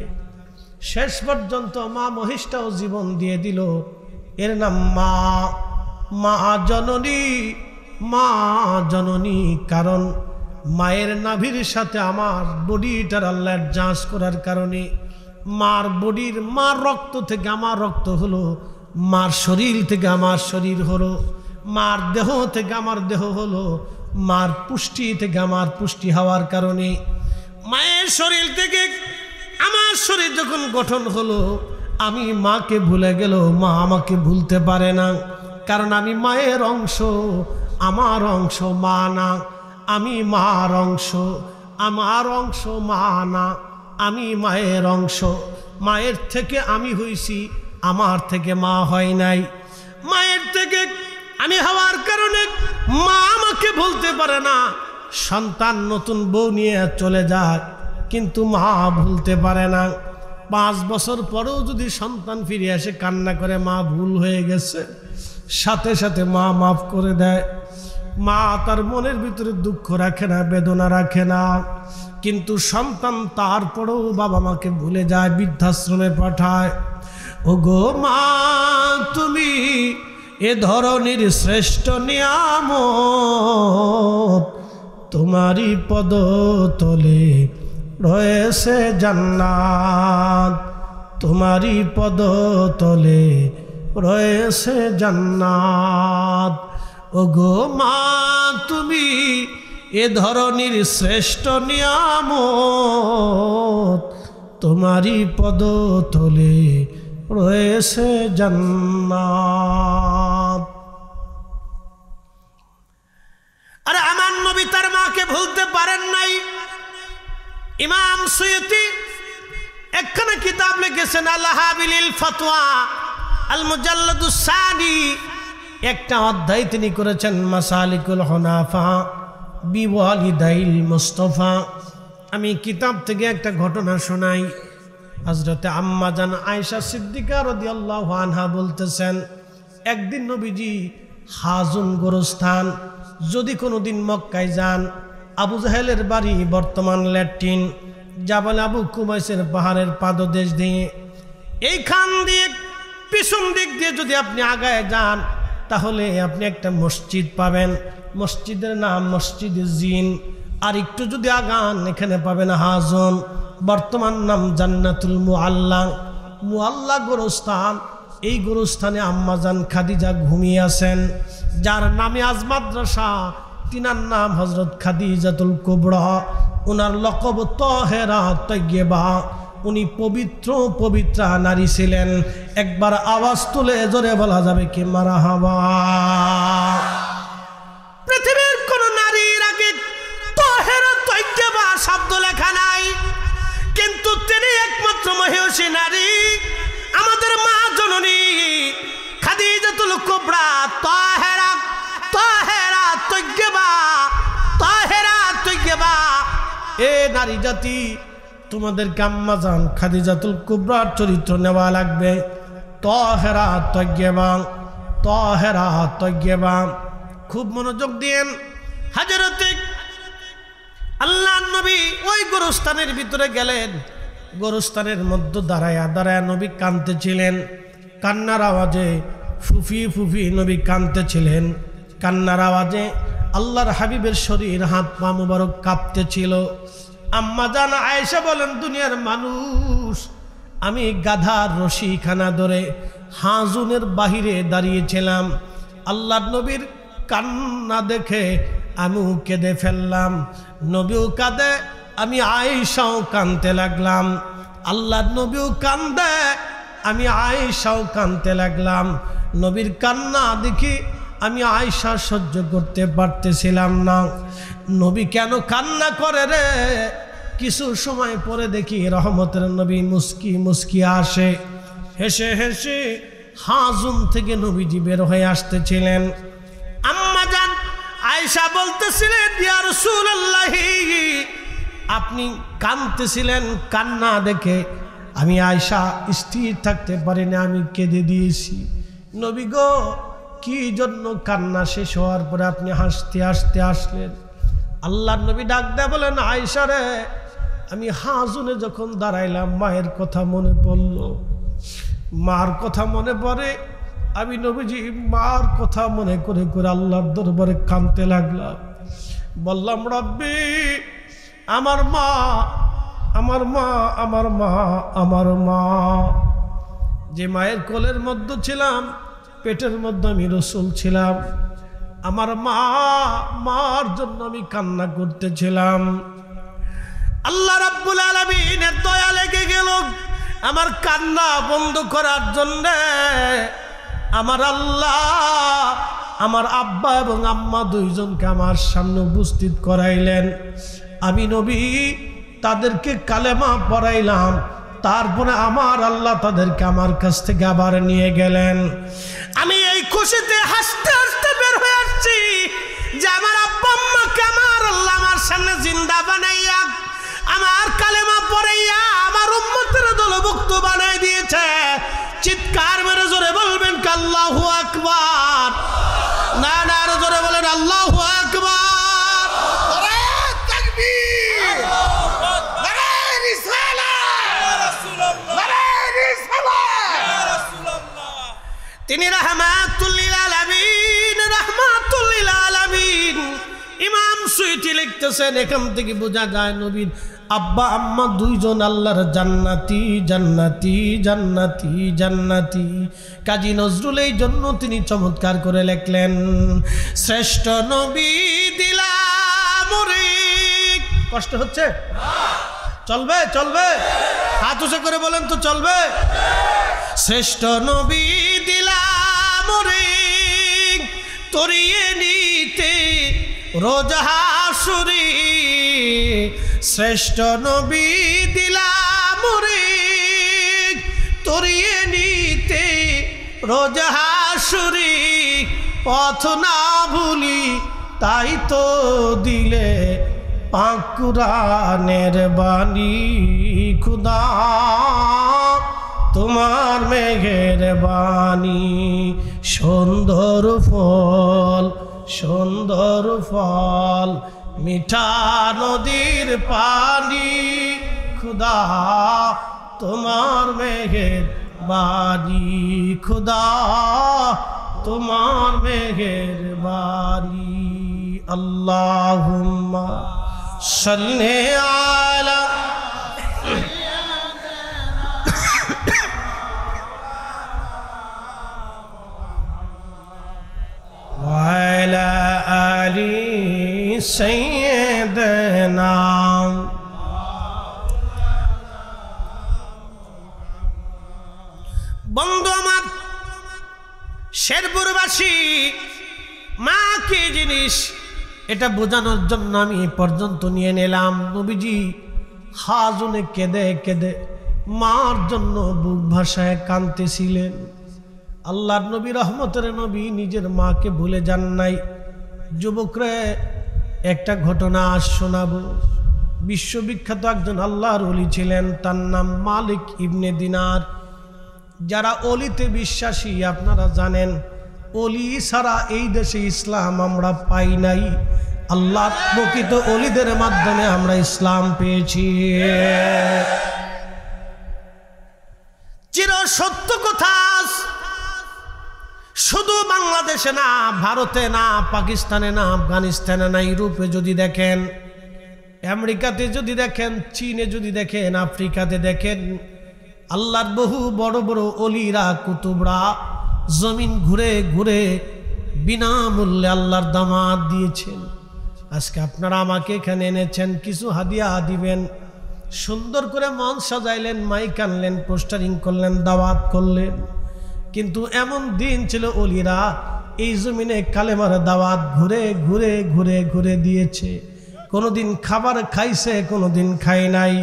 শেষ পর্যন্ত মা মহিষটাও জীবন দিয়ে দিল। এর নাম মা, মা জননী, মা জননী। কারণ মায়ের নাভির সাথে আমার বডিটার আল্লাহর যাঁচ করার কারণে মার বডির, মার রক্ত থেকে আমার রক্ত হলো, মার শরীর থেকে আমার শরীর হলো, মার দেহ থেকে আমার দেহ হলো, মার পুষ্টি থেকে আমার পুষ্টি হওয়ার কারণে মায়ের শরীর থেকে আমার শরীর যখন গঠন হলো, আমি মাকে ভুলে গেল, মা আমাকে ভুলতে পারে না। কারণ আমি মায়ের অংশ, আমার অংশ মা না। আমি মার অংশ, আমার অংশ মা না। আমি মায়ের অংশ, মায়ের থেকে আমি হইছি, আমার থেকে মা হয় নাই। মায়ের থেকে আমি হওয়ার কারণে মা আমাকে ভুলতে পারে না। সন্তান নতুন বউ নিয়ে চলে যায়, কিন্তু মা ভুলতে পারে না। 5 বছর পরেও যদি সন্তান ফিরে আসে, কান্না করে মা ভুল হয়ে গেছে, সাথে সাথে মা মাফ করে দেয়। মা তার মনের ভিতরে দুঃখ রাখে না, বেদনা রাখে না। কিন্তু সন্তান তারপরেও বাবা মাকে ভুলে যায়, বৃদ্ধাশ্রমে পাঠায়। ওগো মা তুমি এ ধরনের শ্রেষ্ঠ নিয়ামত, তোমারই পদতলে রয়েছে জান্নাত, তোমারই পদতলে রয়েছে জান্নাত। ওগো মা তুমি এ ধরনের শ্রেষ্ঠ নিয়ামত, তোমারই পদতলে রয়েছে জান্নাত। আরে আমার নবী তার মাকে ভুলতে পারেন নাই। ইমাম সুয়ুতি একখানা কিতাব লিখেছেন, আল-হাবিলিল ফাতওয়া আল মুজাল্লাদুস সানি। একটা অধ্যায় তিনি করেছেন মাসালিকুল হুনাফা বিওয়ালিদাইল মুস্তাফা। আমি কিতাব থেকে একটা ঘটনা শোনাই। হযরতে আম্মা জান আয়েশা সিদ্দিকা রাদিয়াল্লাহু আনহা বলতেছেন, একদিন নবীজি হাজুন গোরস্থান, যদি কোনোদিন মক্কায় যান, আবু জাহেলের বাড়ি বর্তমান ল্যাট্রিন, জাবাল আবু কুবাইসের পাহাড়ের পাদদেশ দিয়ে, এইখান দিয়ে পিছন দিক দিয়ে যদি আপনি আগায় যান, তাহলে আপনি একটা মসজিদ পাবেন। মসজিদের নাম মসজিদে জিন। আর একটু যদি আগান, এখানে পাবেন হাজন, বর্তমান নাম জান্নাতুল মুআল্লা। মুআল্লা গোরস্থান। এই গোরস্থানে আম্মাজান খাদিজা ঘুমিয়ে আছেন, যার নামে আজ মাদ্রাসা। তিনার নাম হযরত খাদিজাতুল কুবরা। ওনার লকব তাহেরা তাইয়্যিবা। উনি পবিত্র পবিত্রা নারী ছিলেন। একবার আওয়াজ তুলে জোরে বলা যাবে কি মারহাবা। পৃথিবীর কোন নারীর আগে তাহেরা তাইয়্যিবা শব্দ লেখা নাই, কিন্তু তিনি একমাত্র মহিষী নারী, আমাদের মা জননী খাদিজাতুল কুবরা। তাহেরা তাহেরা তাইয়্যিবা, তাহেরা তাইয়্যিবা। এ নারী জাতি, তোমাদেরকে আম্মাজান খাদিজাতুল কুবরার চরিত্র নেওয়া লাগবে। তাহেরা তাইয়্যিবা, তাহেরা তাইয়্যিবা। খুব মনোযোগ দিয়েন। হযরতে আল্লাহর নবী ওই গোরস্থানের ভিতরে গেলেন। গোরস্থানের মধ্যে দাঁড়ায়া দাঁড়ায়া নবী কাঁদতেছিলেন। কান্নার আওয়াজে ফুফি ফুফি নবী কাঁদতেছিলেন। কান্নার আওয়াজে আল্লাহর হাবিবের শরীর, হাত পা মুবারক কাঁপতেছিল। আম্মা জান আয়েশা বলেন, দুনিয়ার মানুষ, আমি গাধার রশিখানা ধরে হাজুনের বাহিরে দাঁড়িয়েছিলাম। আল্লাহর নবীর কান্না দেখে আমিও কেঁদে ফেললাম। নবীও কাঁদে, আমি আয়েশাও কাঁদতে লাগলাম। আল্লাহর নবীও কান্দে, আমি আয়েশাও কাঁদতে লাগলাম। নবীর কান্না দেখি আমি আয়েশা সহ্য করতে পারতেছিলাম না। নবী কেন কান্না করে রে? কিছু সময় পরে দেখি রহমতের নবী মুস্কি মুস্কি আসে, হেসে হেসে হাজুম থেকে নবীজি বের হয়ে আসতেছিলেন। আম্মা জান আয়েশা বলতেছিলেন, ইয়া রাসূলুল্লাহ, আপনি কাঁদতেছিলেন, কান্না দেখে আমি আয়েশা স্থির থাকতে পারি না, আমি কেঁদে দিয়েছি। নবী গো, কি জন্য কান্না শেষ হওয়ার পরে আপনি হাসতে হাসতে আসলেন? আল্লাহর নবী ডাক দেয়া বলেন, আয়েশা রে, আমি হাজুনে যখন দাঁড়াইলাম মায়ের কথা মনে পড়ল, মার কথা মনে পড়ে। আমি নবীজি মার কথা মনে করে করে আল্লাহর দরবারে কাঁদতে লাগলাম। বললাম, রব্বি, আমার মা, আমার মা, আমার মা, আমার মা। যে মায়ের কোলের মধ্যে ছিলাম, পেটের মধ্যে আমি রসুল ছিলাম, আমার মা, মার জন্য আমি কান্না করতেছিলাম। আল্লাহ রাব্বুল আলামিনের দয়া লেগে গেল আমার কান্না বন্ধ করার জন্য। আমার আল্লাহ আমার আব্বা এবং আম্মা দুইজনকে আমার সামনে উপস্থিত করাইলেন। আমি নবী তাদেরকে কালেমা পড়াইলাম, তারপরে আমার আল্লাহ তাদেরকে আমার কাছ থেকে আবার নিয়ে গেলেন। আমি এই খুশিতে হাসতে হাসতে বের হয়ে আসছি যে আমার আব্বা আম্মাকে আমার আল্লাহ আমার সামনে জিন্দা বানাইয়া, আমার কালেমা পড়াইয়া আমার উম্মতের দলভুক্ত বানাই দিয়েছে। চিৎকার মেরে জোরে বলবেন কি আল্লাহু আকবার? না না, আরো জোরে বলেন আল্লাহু আকবার। নারে তাকবীর, নারে রিসালাত, ইয়া রাসূলুল্লাহ, নারে রিসালাত, ইয়া রাসূলুল্লাহ। তিনি রাহমাতুল লিল আলামিন, রাহমাতুল লিল আলামিন। ইমাম সুয়ুতি লিখতেছেন, এখান থেকে বোঝা যায় নবীর আব্বা আম্মা দুইজন আল্লাহর জান্নাতি, জান্নাতি, জান্নাতি, জান্নাতি। কাজী নজরুল এই জন্য তিনি চমৎকার করে লিখলেন, শ্রেষ্ঠ নবী দিলাম রে। কষ্ট হচ্ছে? চলবে চলবে, হাত উঁচু করে বলেন তো, চলবে? শ্রেষ্ঠ নবী দিলাম রে, তরিয়ে নিতে রোজ হাসুরি। শ্রেষ্ঠ নবী দিলাম রে, তরিয়ে নিতে রোজ হাসুরি। পথ না ভুলি তাই তো দিলে পাক কুরআনের বাণী। খুদা তোমার মেঘের বাণী, সুন্দর ফল, সুন্দর ফল, মিঠা নদীর পানি। খুদা তোমার মেঘের বাণী, খুদা তোমার মেঘের বাণী। আল্লাহুম্মা সাল্লি আলা ওয়ালা আলি সাইয়্যিদিনা। বন্ধু আমার, শেরপুরবাসী মা কি জিনিস এটা বোঝানোর জন্য আমি এ পর্যন্ত নিয়ে নিলাম। নবীজি হাজুনে কেঁদে কেঁদে মার জন্য বুক ভাসায় কাঁদতেছিলেন। আল্লাহর নবী, রহমতের নবী, নিজের মাকে ভুলে যান নাই। যুবকরে একটা ঘটনা আজ শোনাবো। বিশ্ববিখ্যাত একজন আল্লাহর ওলি ছিলেন, তার নাম মালিক ইবনে দিনার। যারা অলিতে বিশ্বাসী আপনারা জানেন, অলি ছাড়া এই দেশে ইসলাম আমরা পাই নাই। আল্লাহ প্রকৃত অলিদের মাধ্যমে আমরা ইসলাম পেয়েছি। চির সত্য কথা, শুধু বাংলাদেশে না, ভারতে না, পাকিস্তানে না, আফগানিস্তানে না, ইউরোপে যদি দেখেন, আমেরিকাতে যদি দেখেন, চীনে যদি দেখেন, আফ্রিকাতে দেখেন, আল্লাহর বহু বড় বড় অলিরা, কুতুবরা জমিন ঘুরে ঘুরে বিনামূল্যে আল্লাহর দামাত দিয়েছেন। আজকে আপনারা আমাকে এখানে এনেছেন, কিছু হাদিয়া দিবেন। সুন্দর করে মঞ্চ সাজাইলেন, মাইক আনলেন, পোস্টারিং করলেন, দাওয়াত করলেন। কিন্তু এমন দিন ছিল ওলিরা এই জমিনে কালেমার দাওয়াত ঘুরে ঘুরে ঘুরে ঘুরে দিয়েছে। কোনোদিন খাবার খাইছে, কোনোদিন খায় নাই।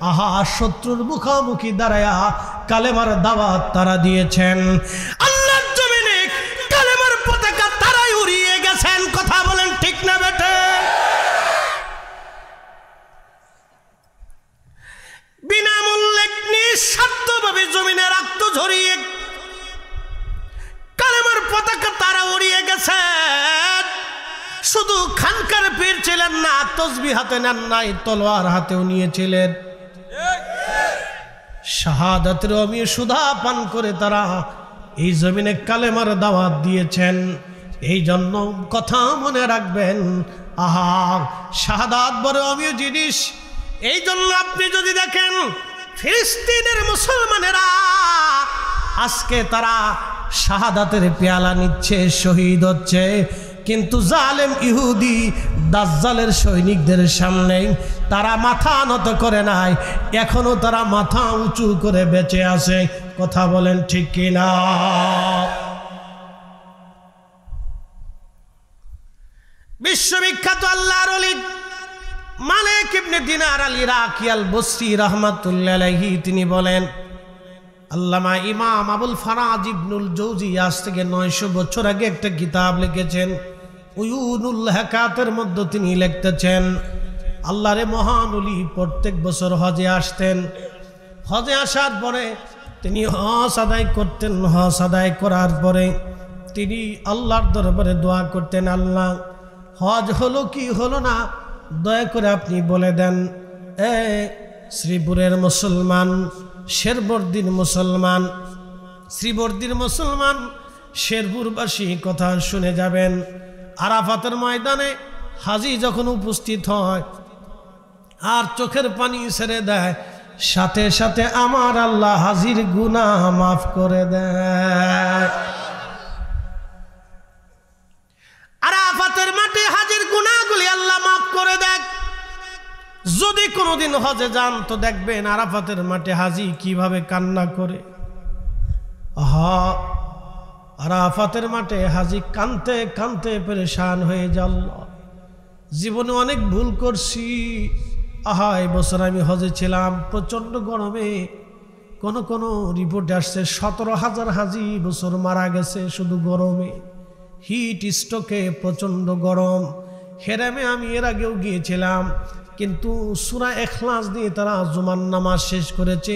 আহা, শত্রুর মুখোমুখি দাঁড়ায়া কালেমার দাওয়াত তারা দিয়েছেন। আল্লাহর জমিনে কালেমার পতাকা তারাই উড়িয়ে গেছেন। কথা বলেন ঠিক না বেটে? বিনামূল্যে নিঃস্বার্থভাবে জমিনে রক্ত ঝরিয়ে কালেমার পতাকা তারা উড়িয়ে গেছে। শুধু খানকার পীর ছিলেন না, তসবিহ হাতে নেন নাই, তলোয়ার হাতেও নিয়েছিলেন। শাহাদাতের অমীয় সুধা পান করে তারা এই জমিনে কালেমার দাওয়াত দিয়েছেন। এই জন্য কথা মনে রাখবেন, আহা, শাহাদাত বড় অমীয় জিনিস। এই জন্য আপনি যদি দেখেন ফিলিস্তিনের মুসলমানেরা আজকে তারা শাহাদাতের পেয়ালা নিচ্ছে, শহীদ হচ্ছে, কিন্তু জালেম ইহুদি দাজ্জালের সৈনিকদের সামনে তারা মাথা নত করে নাই। এখনো তারা মাথা উঁচু করে বেঁচে আছে। কথা বলেন ঠিক কিনা? বিশ্ববিখ্যাত আল্লাহর ওলি মালিক ইবনে দিনার আল ইরাকি আল বসরি রাহমাতুল্লাহি আলাইহি তিনি বলেন, আল্লামা ইমাম আবুল ফারাজ ইবনুল জৌজি আজ থেকে 900 বছর আগে একটা কিতাব লিখেছেন। উয়ুনুল হাকাতের মধ্যে তিনি লিখতেছেন, আল্লাহরে মহান ওলি প্রত্যেক বছর হজে আসতেন। হজে আসার পরে তিনি হজ আদায় করতেন। হজ আদায় করার পরে তিনি আল্লাহর দরবারে দোয়া করতেন, আল্লাহ হজ হলো কি হলো না দয়া করে আপনি বলে দেন। শ্রীপুরের মুসলমান, শেরবর্দির মুসলমান, শ্রীবর্দির মুসলমান, শেরপুরবাসী কথা শুনে যাবেন। আরাফাতের ময়দানে হাজী যখন উপস্থিত হয় আর চোখের পানি ছেড়ে দেয়, সাথে সাথে আমার আল্লাহ হাজীর গুনাহ মাফ করে দেয়। আরাফাতের মাঠে হাজীর গুনাহগুলি আল্লাহ মাফ করে দেয়। যদি কোনোদিন হজে যান তো দেখবেন আরাফাতের মাঠে হাজী কিভাবে কান্না করে। আরাফাতের মাঠে হাজী কানতে কানতে পেরেশান হয়ে যাল, জীবনে অনেক ভুল করছি। এই বছর আমি হজে ছিলাম, প্রচন্ড গরমে, কোন রিপোর্টে আসছে 17,000 হাজী বছর মারা গেছে শুধু গরমে, হিট স্ট্রোকে, প্রচন্ড গরম। হেরামে আমি এর আগেও গিয়েছিলাম, কিন্তু সূরা ইখলাস দিয়ে তারা জুমার নামাজ শেষ করেছে।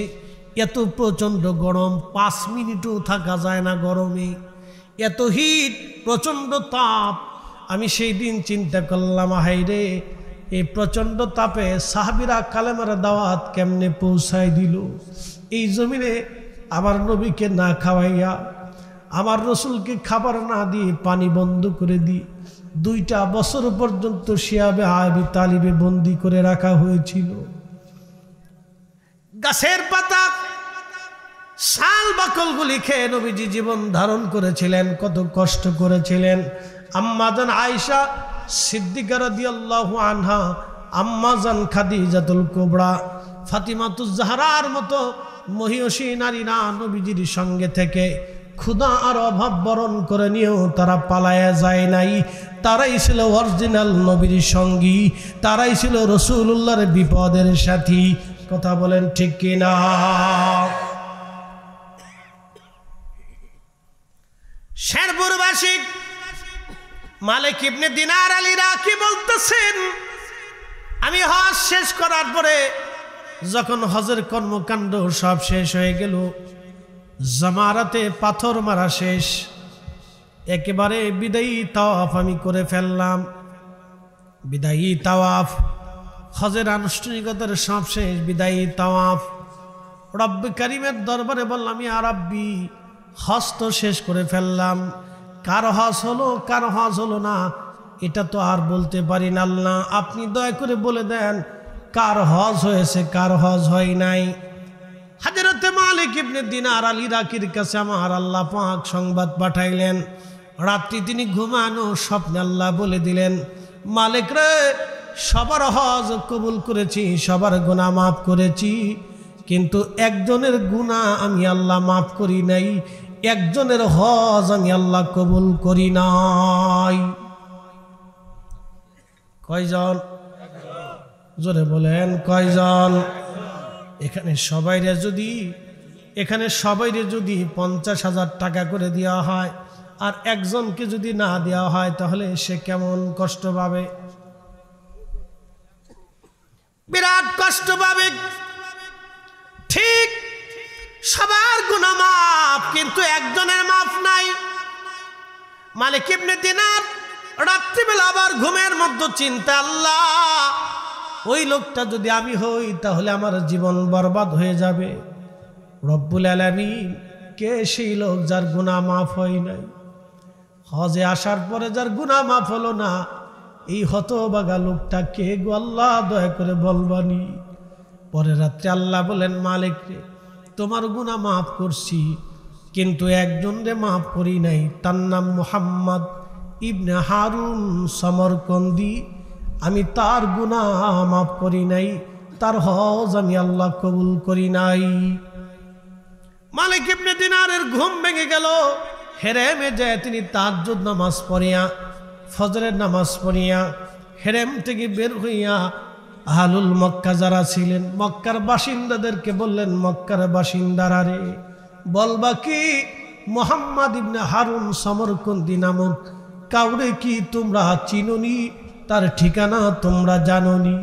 এত প্রচন্ড গরম, 5 মিনিটও থাকা যায় না গরমে, এত হিট, প্রচন্ড তাপ। আমি সেই দিন চিন্তা করলাম, হায়রে এই প্রচন্ড তাপে সাহাবীরা কালেমার দাওয়াত কেমনে পৌঁছায় দিল এই জমিনে। আমার নবীকে না খাওয়াইয়া, আমার রসুলকে খাবার না দিয়ে পানি বন্ধ করে দিই 2টা বছর পর্যন্ত শিয়াবে আবি তালিবে বন্দি করে রাখা হয়েছিল। গাছের পাতা, শাল বাকলগুলি খেয়ে নবীজি জীবন ধারণ করেছিলেন, কত কষ্ট করেছিলেন। আম্মাজান আয়েশা সিদ্দিকা রাদিয়াল্লাহু আনহা, আম্মাজান খাদিজাতুল কুবরা, ফাতিমাতুজ জাহরার মতো মহিয়সী নারীরা নবীজির সঙ্গে থেকে ক্ষুধা আর অভাব বরণ করে নিয়েও তারা পালায়া যায় নাই। তারাই ছিল অরিজিনাল নবীর সঙ্গী, তারাই ছিল রাসূলুল্লাহর বিপদের সাথী। কথা বলেন ঠিক কিনা? শেরপুরবাসী মালিক ইবনে দিনার আল ইরাকি বলতেছেন, আমি হজ শেষ করার পরে যখন হজের কর্মকাণ্ড সব শেষ হয়ে গেল, জামারাতে পাথর মারা শেষ, একেবারে বিদায়ী তাওয়াফ আমি করে ফেললাম। বিদায়ী তাওয়াফ, হজের আনুষ্ঠানিকতার সব শেষ, বিদায়ী তাওয়াফ। রব্বে কারিমের দরবারে বললাম, ইয়া রাব্বি, হজ তো শেষ করে ফেললাম, কার হজ হলো কার হজ হলো না এটা তো আর বলতে পারি না। আল্লাহ আপনি দয়া করে বলে দেন কার হজ হয়েছে কার হজ হয় নাই। হযরতে মালিক ইবনে দিনার আল ইরাকির কাছে আমার আল্লাহ পাক সংবাদ পাঠাইলেন। রাত্রি তিনি ঘুমানো স্বপ্নে আল্লাহ বলে দিলেন, মালিক রে, সবার হজ কবুল করেছি, সবার গুনাহ মাফ করেছি, কিন্তু একজনের গুনাহ আমি আল্লাহ মাফ করি নাই, একজনের হজ আমি আল্লাহ কবুল করি নাই। কয়জন? জোরে বলেন কয়জন? এখানে সবাইরে যদি 50,000 টাকা করে দেওয়া হয় আর একজনকে যদি না দেওয়া হয় তাহলে সে কেমন কষ্ট পাবে? বিরাট কষ্ট পাবে। ঠিক সবার গুনাহ মাফ, কিন্তু একজনের মাফ নাই। মালিক ইবনে দিনার রাত্রিবেলা আবার ঘুমের মধ্যে চিন্তা, আল্লাহ ওই লোকটা যদি আমি হই তাহলে আমার জীবন বরবাদ হয়ে যাবে। রব্বুল আলামিন কে সেই লোক যার গুনাহ মাফ হয় নাই? হজে আসার পরে যার গুনাহ মাফ হলো না, এই হতভাগা লোকটা কে গো আল্লাহ, দয়া করে বলবানি। পরে রাত্রে আল্লাহ বলেন, মালিক রে তোমার গুনাহ মাফ করছি, কিন্তু একজন রে মাফ করি নাই, তার নাম মুহাম্মদ ইবনে হারুন সমরকন্দি। আমি তার গুনাহ মাফ করি নাই, তার হজ আমি আল্লাহ কবুল করি নাই। মালিক ইবনে দিনারের ঘুম ভেঙে গেল। হেরেমে যায় তিনি তাহাজ্জুদ নামাজ পড়িয়া, ফজরের নামাজ পড়িয়া হেরেম থেকে বের হইয়া আহলুল মক্কা যারা ছিলেন, মক্কার বাসিন্দাদেরকে বললেন, মক্কার বাসিন্দারা রে, বলবা কি মুহাম্মদ ইবনে হারুন সমরকন্দি নামক কাউরে কি তোমরা চিনোনি? তার ঠিকানা তোমরা জানোনি?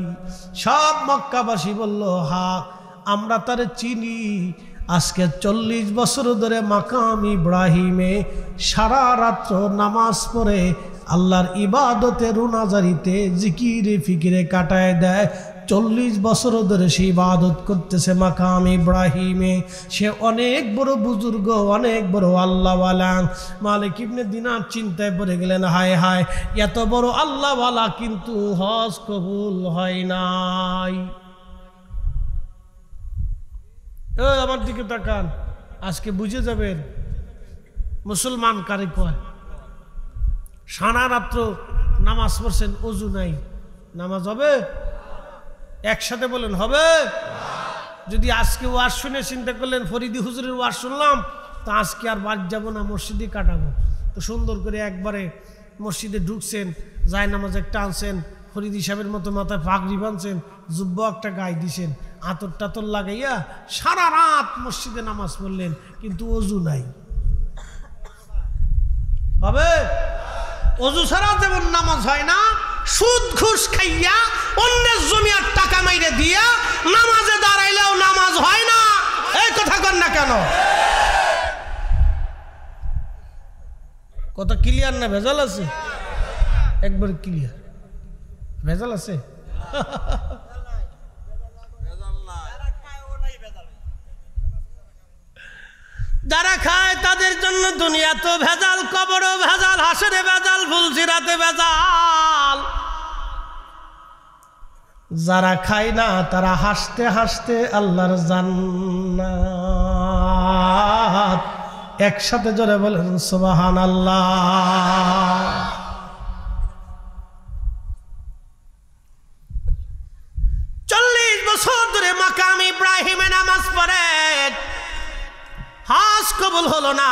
সব মক্কাবাসী বলল, হ্যাঁ আমরা তারে চিনি। আজকে 40 বছর ধরে মাকাম ইব্রাহিমে সারা রাত্র নামাজ পড়ে আল্লাহর ইবাদতে রুনাজারিতে জিকিরে ফিকিরে কাটায় দেয়। 40 বছর ধরে সে ইবাদত করতেছে মাকাম ইব্রাহিমে। সে অনেক বড় বুজুর্গ, অনেক বড় আল্লাহওয়ালা। মালিক ইবনে দিনার চিন্তায় পড়ে গেলেন, হায় হায়, এত বড় আল্লাহওয়ালা কিন্তু হজ কবুল হয় নাই। আমার দিকে তাকান, আজকে বুঝে যাবেন মুসলমান কারে কয়। সারা রাত্র নামাজ পড়ছেন, ওযু নাই, নামাজ হবে? একসাথে বলেন হবে? যদি আজকে ওয়াজ শুনে চিন্তা করলেন ফরিদি হুজুরের ওয়াজ শুনলাম, তো আজকে আর বাদ যাব না, মসজিদে কাটাবো। তো সুন্দর করে একবারে মসজিদে ঢুকছেন, যায় নামাজ একটা আনছেন, ফরিদি সাহেবের মতো মাথায় পাগড়ি বাঁধছেন, জুব্বা একটা গায়ে দিছেন, আতর টাতর লাগাইয়া সারা রাত মসজিদে নামাজ পড়লেন, কিন্তু ওযু নাই। হবে? ওযু ছাড়া যেমন নামাজ হয় না, সুদ ঘুষ খাইয়া অন্যের জমি আর টাকা মাইরে দিয়া নামাজে দাঁড়াইলেও নামাজ হয় না। এই কথা কন না কেন? কথা ক্লিয়ার না ভেজাল আছে? একবার ক্লিয়ার। ভেজাল আছে? যারা খায় তাদের জন্য দুনিয়া তো ভেজাল, কবরও ভেজাল, হাসরে ভেজাল, ফুলসিরাতে ভেজাল। যারা খায় না তারা হাসতে হাসতে আল্লাহর জান্নাত। একসাথে জোরে বলেন সুবহানাল্লাহ। মাকাম ইব্রাহিমে নামাজ পড়ে, হজ কবুল হলো না,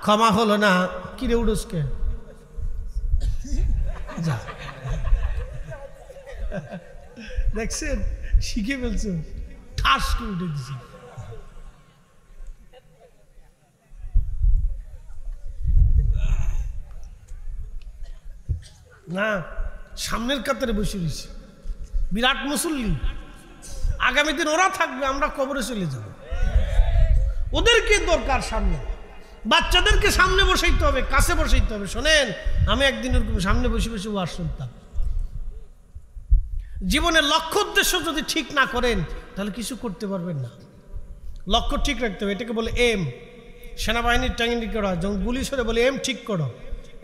ক্ষমা হলো না। কিরে উড়ুসকে যা, দেখছেন শিখে ফেলছে, ঠাস করে উঠে দিছে। না, সামনের কাতারে বসে রয়েছে, বিরাট মুসল্লি। আগামী দিন ওরা থাকবে, আমরা কবরে চলে যাব। ওদেরকে দরকার সামনে, বাচ্চাদেরকে সামনে বসাইতে হবে, কাছে বসাইতে হবে। শোনেন, আমি একদিন ওরকম সামনে বসে বসে ওয়াজ শুনতাম। জীবনের লক্ষ্য উদ্দেশ্য যদি ঠিক না করেন তাহলে কিছু করতে পারবেন না। লক্ষ্য ঠিক রাখতে হবে, এটাকে বলে এম। সেনাবাহিনীর ট্রেনিং করা, যেমন গুলি ছড়ে বলে এম ঠিক করো।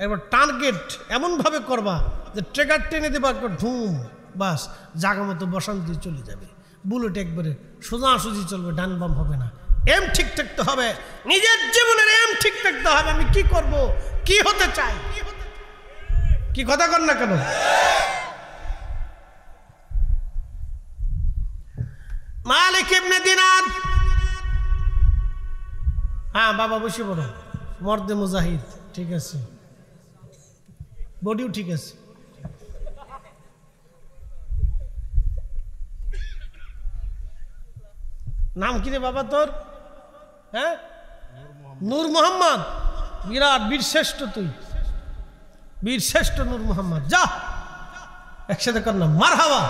এবার টার্গেট এমনভাবে করবা যে ট্রেগার টেনে দেবা, ঢুম, বাস জায়গা মতো বসান দিয়ে চলে যাবে। বুলেট একবারে সোজাসুজি চলবে, ডান বাম হবে না। এম ঠিক থাকতে হবে, নিজের জীবনের এম ঠিক থাকতে হবে। আমি কি করব, কি হতে চাই, কি কথা কর না কেন? মালিক ইবনে দিনার, হ্যাঁ বাবা বসে পড়ো, মর্দে মুজাহিদ, ঠিক আছে, বডিও ঠিক আছে। নাম কি রে বাবা তোর? হ্যাঁ, নূর মোহাম্মদ। বিরাট বীরশ্রেষ্ঠ, তুই বীরশ্রেষ্ঠ নূর মোহাম্মদ। যা একসাথে কর না মারহাবা।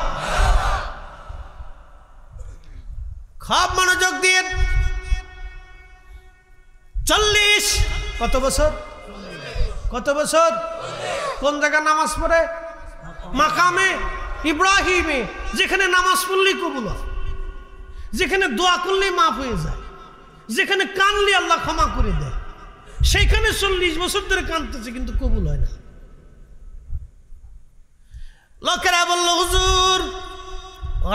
খুব মনোযোগ দিয়ে 40 কত বছর, কত বছর, কোন জায়গায় নামাজ পড়ে? মাকামে ইব্রাহিমে, যেখানে নামাজ পড়লেই কবুল হয়, যেখানে দোয়া করলেই মাফ হয়ে যায়, যেখানে কানলে আল্লাহ ক্ষমা করে দেয়, সেইখানে 40 বছর ধরে কাঁদতেছে কিন্তু কবুল হয় না। লোকেরা বলল হুজুর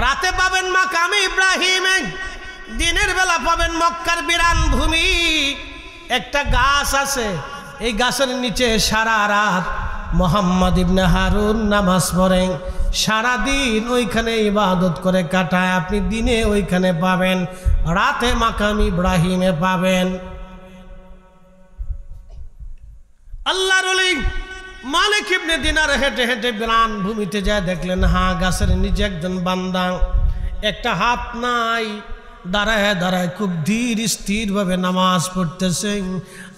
রাতে পাবেন মাকামে ইব্রাহিমে, দিনের বেলা পাবেন মক্কার বিরান ভূমি। একটা গাছ আছে, এই গাছের নিচে সারা রাত মোহাম্মদ ইবনে হারুন নামাজ পড়েন, সারাদিন ওইখানে ইবাদত করে কাটায়। আপনি দিনে ওইখানে পাবেন, রাতে মাকাম ইব্রাহিমে পাবেন। আল্লাহর ওলি মালিক ইবনে দিনার হেঁটে হেঁটে বিরান ভূমিতে যায়, দেখলেন হ্যাঁ গাছের নিচে একজন বান্দা, একটা হাত নাই, দাঁড়ায় দাঁড়ায় খুব ধীর স্থির ভাবে নামাজ পড়তেছে।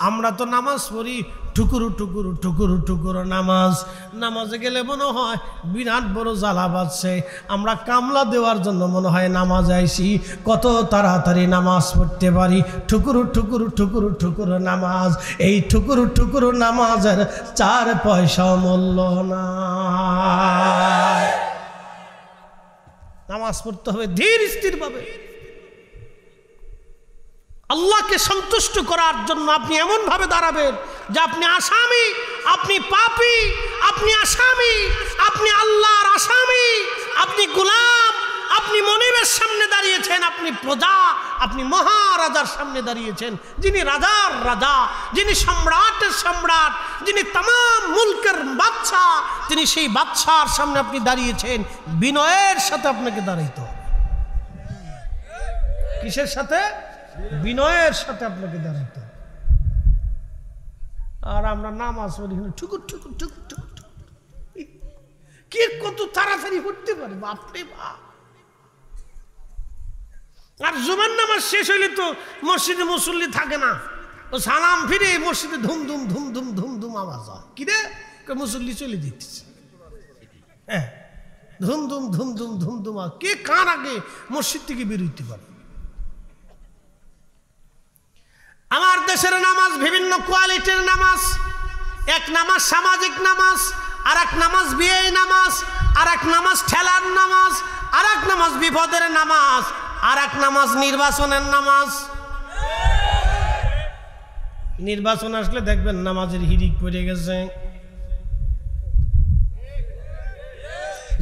আমরা তো নামাজ পড়ি টুকুরু টুকুরু টুকুরু টুকুরু নামাজ, নামাজে গেলে মনে হয় বিরাট বড় জ্বালা বাজছে, আমরা কামলা দেওয়ার জন্য মনে হয় নামাজ আইছি, কত তাড়াতাড়ি নামাজ পড়তে পারি। ঠুকুরু ঠুকুরু ঠুকুরু ঠুকুরু নামাজ, এই ঠুকুরু ঠুকুরু নামাজের 4 পয়সাও মূল্য না। নামাজ পড়তে হবে ধীর স্থির ভাবে। আল্লাহকে সন্তুষ্ট করার জন্য আপনি এমন ভাবে দাঁড়াবেন যে আপনি আসামি, আপনি পাপী, আপনি আসামি, আপনি আল্লাহর আসামি, আপনি গোলাম, আপনি মনিবের সামনে দাঁড়িয়েছেন, আপনি প্রজা, আপনি মহারাজার সামনে দাঁড়িয়েছেন, যিনি রাজার রাজা, যিনি সম্রাটের সম্রাট, যিনি তামাম মুলকের বাদশা, তিনি সেই বাদশার সামনে আপনি দাঁড়িয়েছেন। বিনয়ের সাথে আপনাকে দাঁড়াইতে হবে। কিসের সাথে? বিনয়ের সাথে আপনাকে দাঁড়াইতে। আর আমরা নামাজ পড়ি ঠুকুর ঠুকুর ঠুকুর ঠুকুর, কে কত তাড়াতাড়ি পড়তে পারে বাপরে বাপ। আর জুমার নামাজ শেষ হইলে তো মসজিদে মুসল্লি থাকে না, ও সালাম ফিরে মসজিদে ধুম ধুম ধুম ধুম ধুম ধুম আওয়াজ হয়, কিরে মুসল্লি চলে দিতেছে, হ্যাঁ ধুম ধুম ধুম ধুম ধুম ধুম। কে কার আগে মসজিদ থেকে বেরোইতে পারে? আমার দেশের নামাজ বিভিন্ন কোয়ালিটির নামাজ। এক নামাজ সামাজিক নামাজ, আর এক নামাজ বিয়ে নামাজ, আর এক নামাজ ঠেলার নামাজ, আর এক নামাজ বিপদের নামাজ, আর এক নামাজ নির্বাচনের নামাজ। নির্বাচন আসলে দেখবেন নামাজের হিরিক পড়ে গেছে।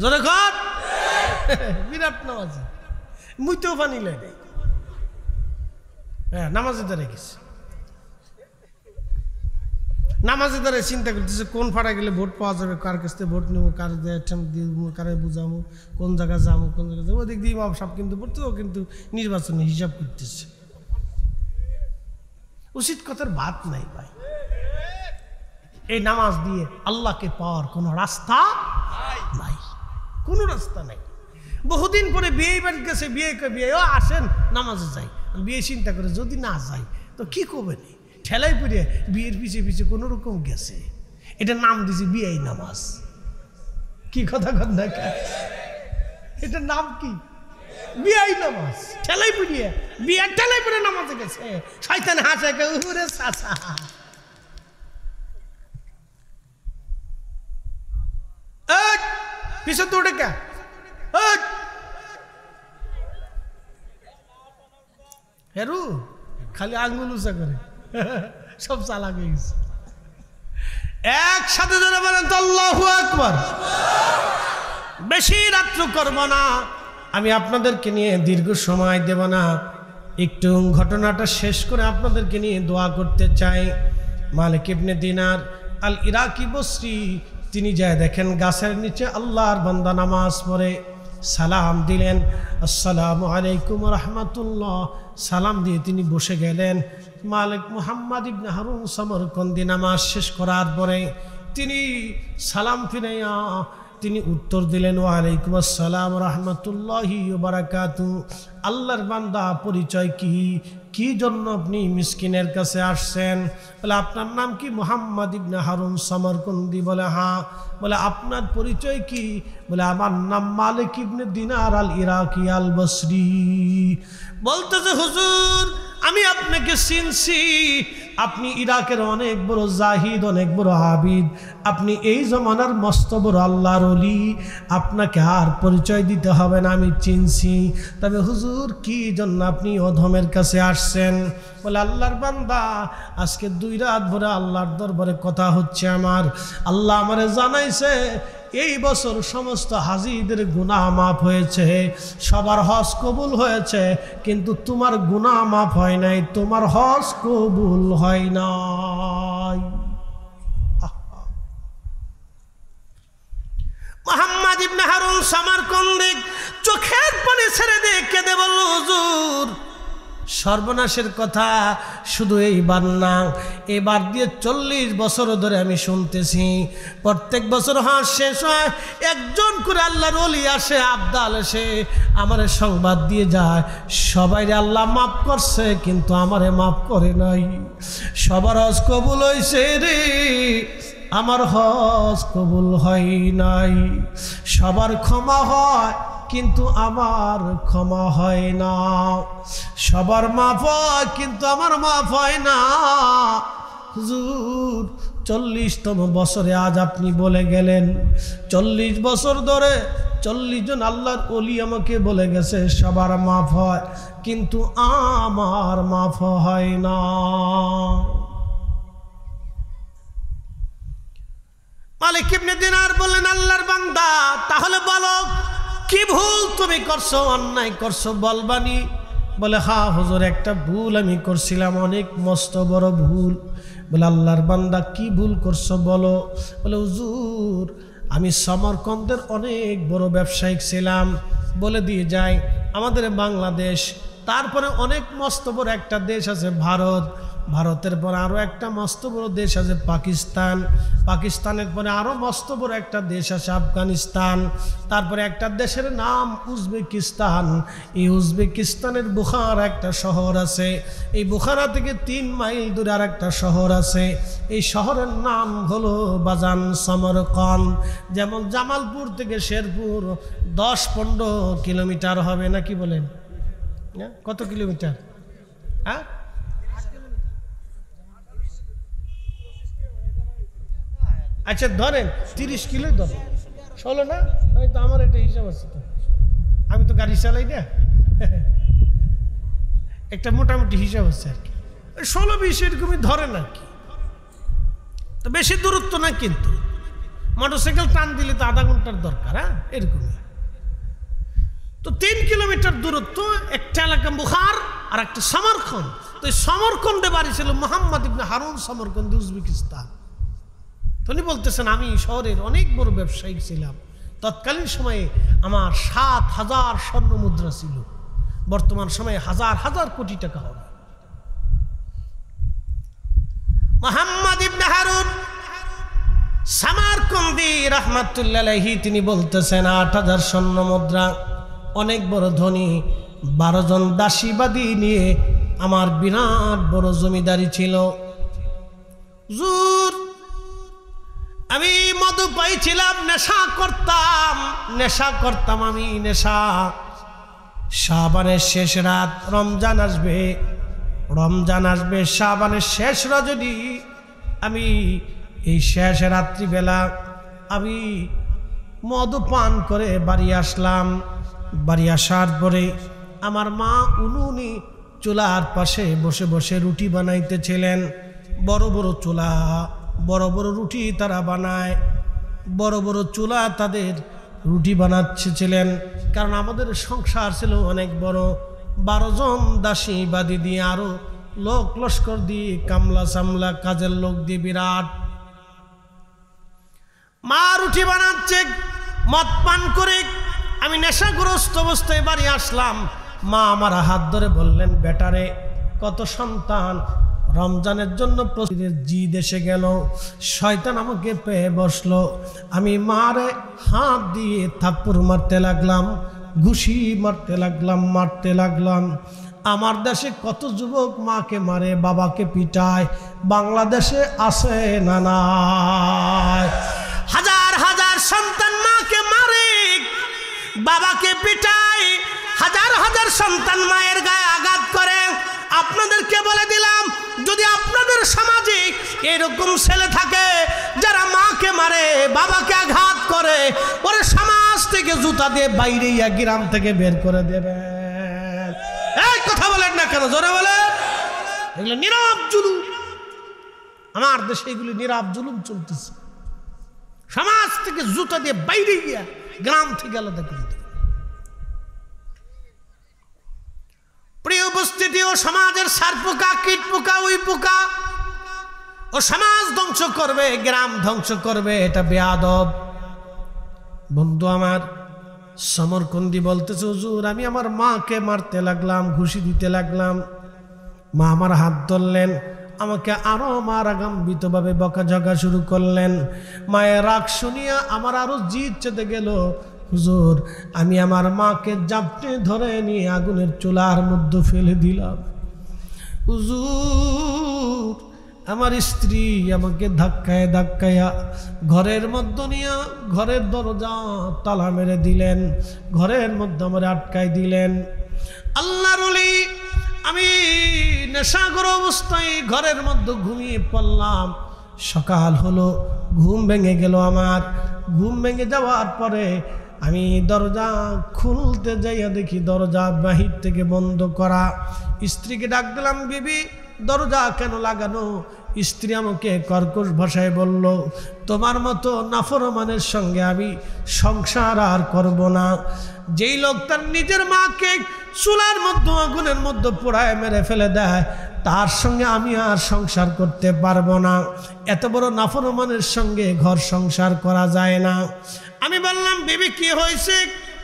জোরে কর, বিরাট নামাজ, মুইতেও পানি লাগে। হ্যাঁ নামাজে দাঁড়িয়ে গেছে, নামাজে দাঁড়িয়ে চিন্তা করতেছে কোন ফাড়া গেলে ভোট পাওয়া যাবে, কার কাছ থেকে ভোট নেবো, কার দিব, কারে বুঝাবো, কোন জায়গায় যাবো, কোন জায়গায় যাবো। ওদিক দিয়ে ইমাম সাহেব কিন্তু পড়তে, ও কিন্তু নির্বাচনে হিসাব করতেছে। উচিত কথার ভাত নাই ভাই। এই নামাজ দিয়ে আল্লাহকে পাওয়ার কোনো রাস্তা নাই, কোনো রাস্তা নাই। বহুদিন পরে বিয়ে বাড়ি গেছে, বিয়ে আসেন নামাজে যাই, বিয়ে চিন্তা করে যদি না যাই তো কি করবে, ঠেলাই পড়ে বিয়ের পিছিয়ে পিছিয়ে কোনো রকম গেছে, এটা নাম দিয়েছে বিয়ে নামাজ। কি কথা কন দেখা, এটার নাম কি? বিয়ে নামাজ। ঠেলাই পড়িয়ে বিয়ে ঠেলাই পড়ে নামাজে গেছে, শয়তান হাসে উরে চাচা। পিছন তো ওটা কে হেরু খালি আঙ্গুল উঁচা করে সব চালাক হয়ে গেছে। একসাথে যারা বলেন তো আল্লাহু আকবার। বেশি রাত্র করব না, আমি আপনাদেরকে নিয়ে দীর্ঘ সময় দেব না, একটু ঘটনাটা শেষ করে আপনাদেরকে নিয়ে দোয়া করতে চাই। মালিক ইবনে দিনার আল ইরাকি বসরি তিনি যায় দেখেন গাছের নিচে আল্লাহর বান্দা নামাজ পড়ে। সালাম দিলেন, আসসালামু আলাইকুম রাহমাতুল্লাহ, সালাম দিয়ে তিনি বসে গেলেন। মালিক মুহাম্মদ ইবনে হারুন সমরকন্দি নামাজ শেষ করার পরে তিনি সালাম ফিরাইয়া তিনি উত্তর দিলেন, ওয়ালাইকুম আসসালাম রাহমাতুল্লাহি ওয়া বারাকাতুহু। আল্লাহর বান্দা, পরিচয় কি? কি জন্য আপনি মিসকিনের কাছে আসছেন? বলে, আপনার নাম কি? মুহাম্মদ ইবনে হারুন সমরকন্দি। বলে, হ্যাঁ। বলে, আপনার পরিচয় কি? বলে, আমার নাম মালিক ইবনে দিনার আল ইরাকি আল বসরি। বলতেছে, হুজুর আমি আপনাকে চিনছি, আপনি ইরাকের অনেক বড় জাহিদ, অনেক বড় আবিদ, আপনি এই জমানার মস্ত বড় আল্লাহর ওলি, আপনাকে আর পরিচয় দিতে হবে না, আমি চিনছি। তবে হুজুর কি জন্য আপনি অধমের কাছে আসছেন? বলে, আল্লাহর বান্দা, আজকে 2 রাত ভরে আল্লাহর দরবারে কথা হচ্ছে আমার। আল্লাহ আমারে জানাইছে এই বছর সমস্ত হাজিদের গুনাহ মাফ হয়েছে, সবার হজ কবুল হয়েছে, কিন্তু তোমার গুনাহ মাফ হয় নাই, তোমার হজ কবুল হয় নাই। মুহাম্মদ ইবনে হারুন সমরকন্দি চোখের পানি ছেড়ে দিয়ে কেঁদে বলল, হুজুর সর্বনাশের কথা শুধু এইবার না, এবার দিয়ে 40 বছর ধরে আমি শুনতেছি, প্রত্যেক বছর হজ শেষ হয় একজন করে আল্লাহর ওলি আসে, আবদাল এসে আমারে সংবাদ দিয়ে যায়, সবাই আল্লাহ মাফ করছে কিন্তু আমারে মাফ করে নাই। সবার হজ কবুল হয়েছে রে, আমার হজ কবুল হয় নাই। সবার ক্ষমা হয় কিন্তু আমার ক্ষমা হয় না, সবার মাফ হয় কিন্তু আমার মাফ হয় না। হুজুর 40তম বছরে আজ আপনি বলে গেলেন, 40 বছর ধরে 40 জন আল্লাহর ওলি আমাকে বলে গেছে সবার মাফ হয় কিন্তু আমার মাফ হয় না। মালিক ইবনে দিনার বললেন, আল্লাহর বান্দা তাহলে বলো কি ভুল তুমি করছো, অন্যায় করছো বলবানি? বলে, হ্যাঁ হুজুর একটা ভুল আমি করছিলাম, অনেক মস্ত বড় ভুল। বলে, আল্লাহর বান্দা কি ভুল করছো বলো? বলে, হুজুর আমি সমরকন্দের অনেক বড় ব্যবসায়িক ছিলাম। বলে দিয়ে যাই আমাদের বাংলাদেশ, তারপরে অনেক মস্ত বড় একটা দেশ আছে ভারত, ভারতের পরে আরও একটা মস্ত বড় দেশ আছে পাকিস্তান, পাকিস্তানের পরে আরও মস্ত বড় একটা দেশ আছে আফগানিস্তান, তারপরে একটা দেশের নাম উজবেকিস্তান। এই উজবেকিস্তানের বুখারা একটা শহর আছে, এই বুখারা থেকে 3 মাইল দূরে আর একটা শহর আছে, এই শহরের নাম হলো বাজান সমরকন্দ। যেমন জামালপুর থেকে শেরপুর 10-15 কিলোমিটার হবে, নাকি বলেন? কত কিলোমিটার? হ্যাঁ, আচ্ছা ধরেন 30 কিলো ধরেন, 16 না? হয়তো আমার একটা হিসাব আছে, তো আমি তো গাড়ি চালাই না, একটা মোটামুটি হিসাব আছে আর কি, 16-20 এরকমই ধরেন আর কি। তো বেশি দূরত্ব না, কিন্তু মোটরসাইকেল টান দিলে তো আধা ঘন্টার দরকার, হ্যাঁ এরকমই। তো 3 কিলোমিটার দূরত্ব, একটা এলাকা বুখার আর একটা সমরকন্দ। তো এই সমরকন্দে বাড়ি ছিল মুহাম্মদ ইবনে হারুন সমরকন্দি, উজবেকিস্তান। উনি বলতেছেন, আমি শহরের অনেক বড় ব্যবসায়ী ছিলাম, তৎকালীন সময়ে আমার 7,000 স্বর্ণ মুদ্রা ছিল, বর্তমান সময়ে হাজার হাজার কোটি টাকা হবে। মুহাম্মদ ইবনে হারুন সমরকন্দি রাহমাতুল্লাহ আলাইহি তিনি বলতেছেন, 8,000 স্বর্ণ মুদ্রা, অনেক বড় ধনী, 12 জন দাসীবাদী নিয়ে আমার বিরাট বড় জমিদারি ছিল। হুজুর আমি মধু পাইছিলাম, নেশা করতাম আমি, নেশা। শাবানের শেষ রাত, রমজান আসবে, শাবানের শেষ রজনী, আমি এই শেষ রাত্রিবেলা আমি মধু পান করে বাড়ি আসলাম। বাড়ি আসার পরে আমার মা উনুনি চুলার পাশে বসে বসে রুটি বানাইতেছিলেন। বড় বড় চুলা, বড় বড় রুটি তারা বানায়, বড় বড় চুলা তাদের রুটি বানাচ্ছিলেন, কারণ আমাদের সংসার ছিল অনেক বড়, 12 জন দাসী বাদী দিয়ে আরো লোক লস্কর দিয়ে, কামলা সামলা কাজের লোক দিয়ে বিরাট। মা রুটি বানাচ্ছে, মদ পান করে আমি নেশাগ্রস্ত অবস্থায় বাড়ি আসলাম। মা আমার হাত ধরে বললেন, বেটারে কত সন্তান, রমজানের জন্য প্রতিদিন জিদ এসে গেল, শয়তান আমাকে পেয়ে বসলো। আমি মারে হাত দিয়ে থাপ্পড় মারতে লাগলাম, ঘুষি মারতে লাগলাম। আমার দেশে কত যুবক মাকে মারে, বাবাকে পিটায়, বাংলাদেশে আছে না নাই? হাজার হাজার সন্তান মাকে মারে, বাবাকে পিটায়, হাজার হাজার সন্তান মায়ের গায়ে আঘাত করে। আপনাদেরকে বলে দিলাম, যদি আপনাদের সমাজে এরকম ছেলে থাকে যারা মাকে মারে, বাবাকে আঘাত করে, ওরে সমাজ থেকে জুতা দিয়ে বাইরে গ্রাম থেকে বের করে দেবেন। এই কথা বলেন না কেন? জোরে বলে। এগুলো নীরব জুলুম, আমার দেশে এগুলি নীরব জুলুম চলতেছে। সমাজ থেকে জুতা দিয়ে বাইরে গিয়া গ্রাম থেকে আলাদা করে দেবে। প্রিয় উপস্থিতি, ও সমাজের সার পোকা, কীট পোকা, ওই পোকা ও সমাজ ধ্বংস করবে, গ্রাম ধ্বংস করবে, এটা বেয়াদব। বন্ধু আমার সমরকন্দি বলতেছে, হুজুর আমি আমার মাকে মারতে লাগলাম, ঘুষি দিতে লাগলাম। মা আমার হাত ধরলেন, আমাকে আরো মারাগাম্বিত ভাবে বকাঝকা শুরু করলেন। মায়ের রাগ শুনিয়া আমার আরো জিদ চেতে গেল। হুজুর আমি আমার মাকে জাপটে ধরে নিয়ে আগুনের চুলার মধ্যে ফেলে দিলাম। হুজুর আমার স্ত্রী আমাকে ধাক্কায়া ঘরের মধ্যে নিয়ে ঘরের দরজা তালা মেরে দিলেন, ঘরের মধ্যে আমার আটকায় দিলেন। আল্লাহর ওলি আমি নেশাগ্র অবস্থায় ঘরের মধ্যে ঘুমিয়ে পড়লাম। সকাল হলো, ঘুম ভেঙে গেল আমার। ঘুম ভেঙে যাওয়ার পরে আমি দরজা খুলতে যাইয়া দেখি দরজা বাহির থেকে বন্ধ করা। স্ত্রীকে ডাক দিলাম, বিবি দরজা কেন লাগানো? স্ত্রী আমাকে কর্কশ ভাষায় বলল, তোমার মতো নাফরমানের সঙ্গে আমি সংসার আর করব না। যেই লোক তার নিজের মাকে চুলার মধ্যে আগুনের মধ্যে পোড়ায় মেরে ফেলে দেয়, তার সঙ্গে আমি আর সংসার করতে পারবো না। এত বড় নাফরমানের সঙ্গে ঘর সংসার করা যায় না। আমি বললাম, বিবি কি হয়েছে?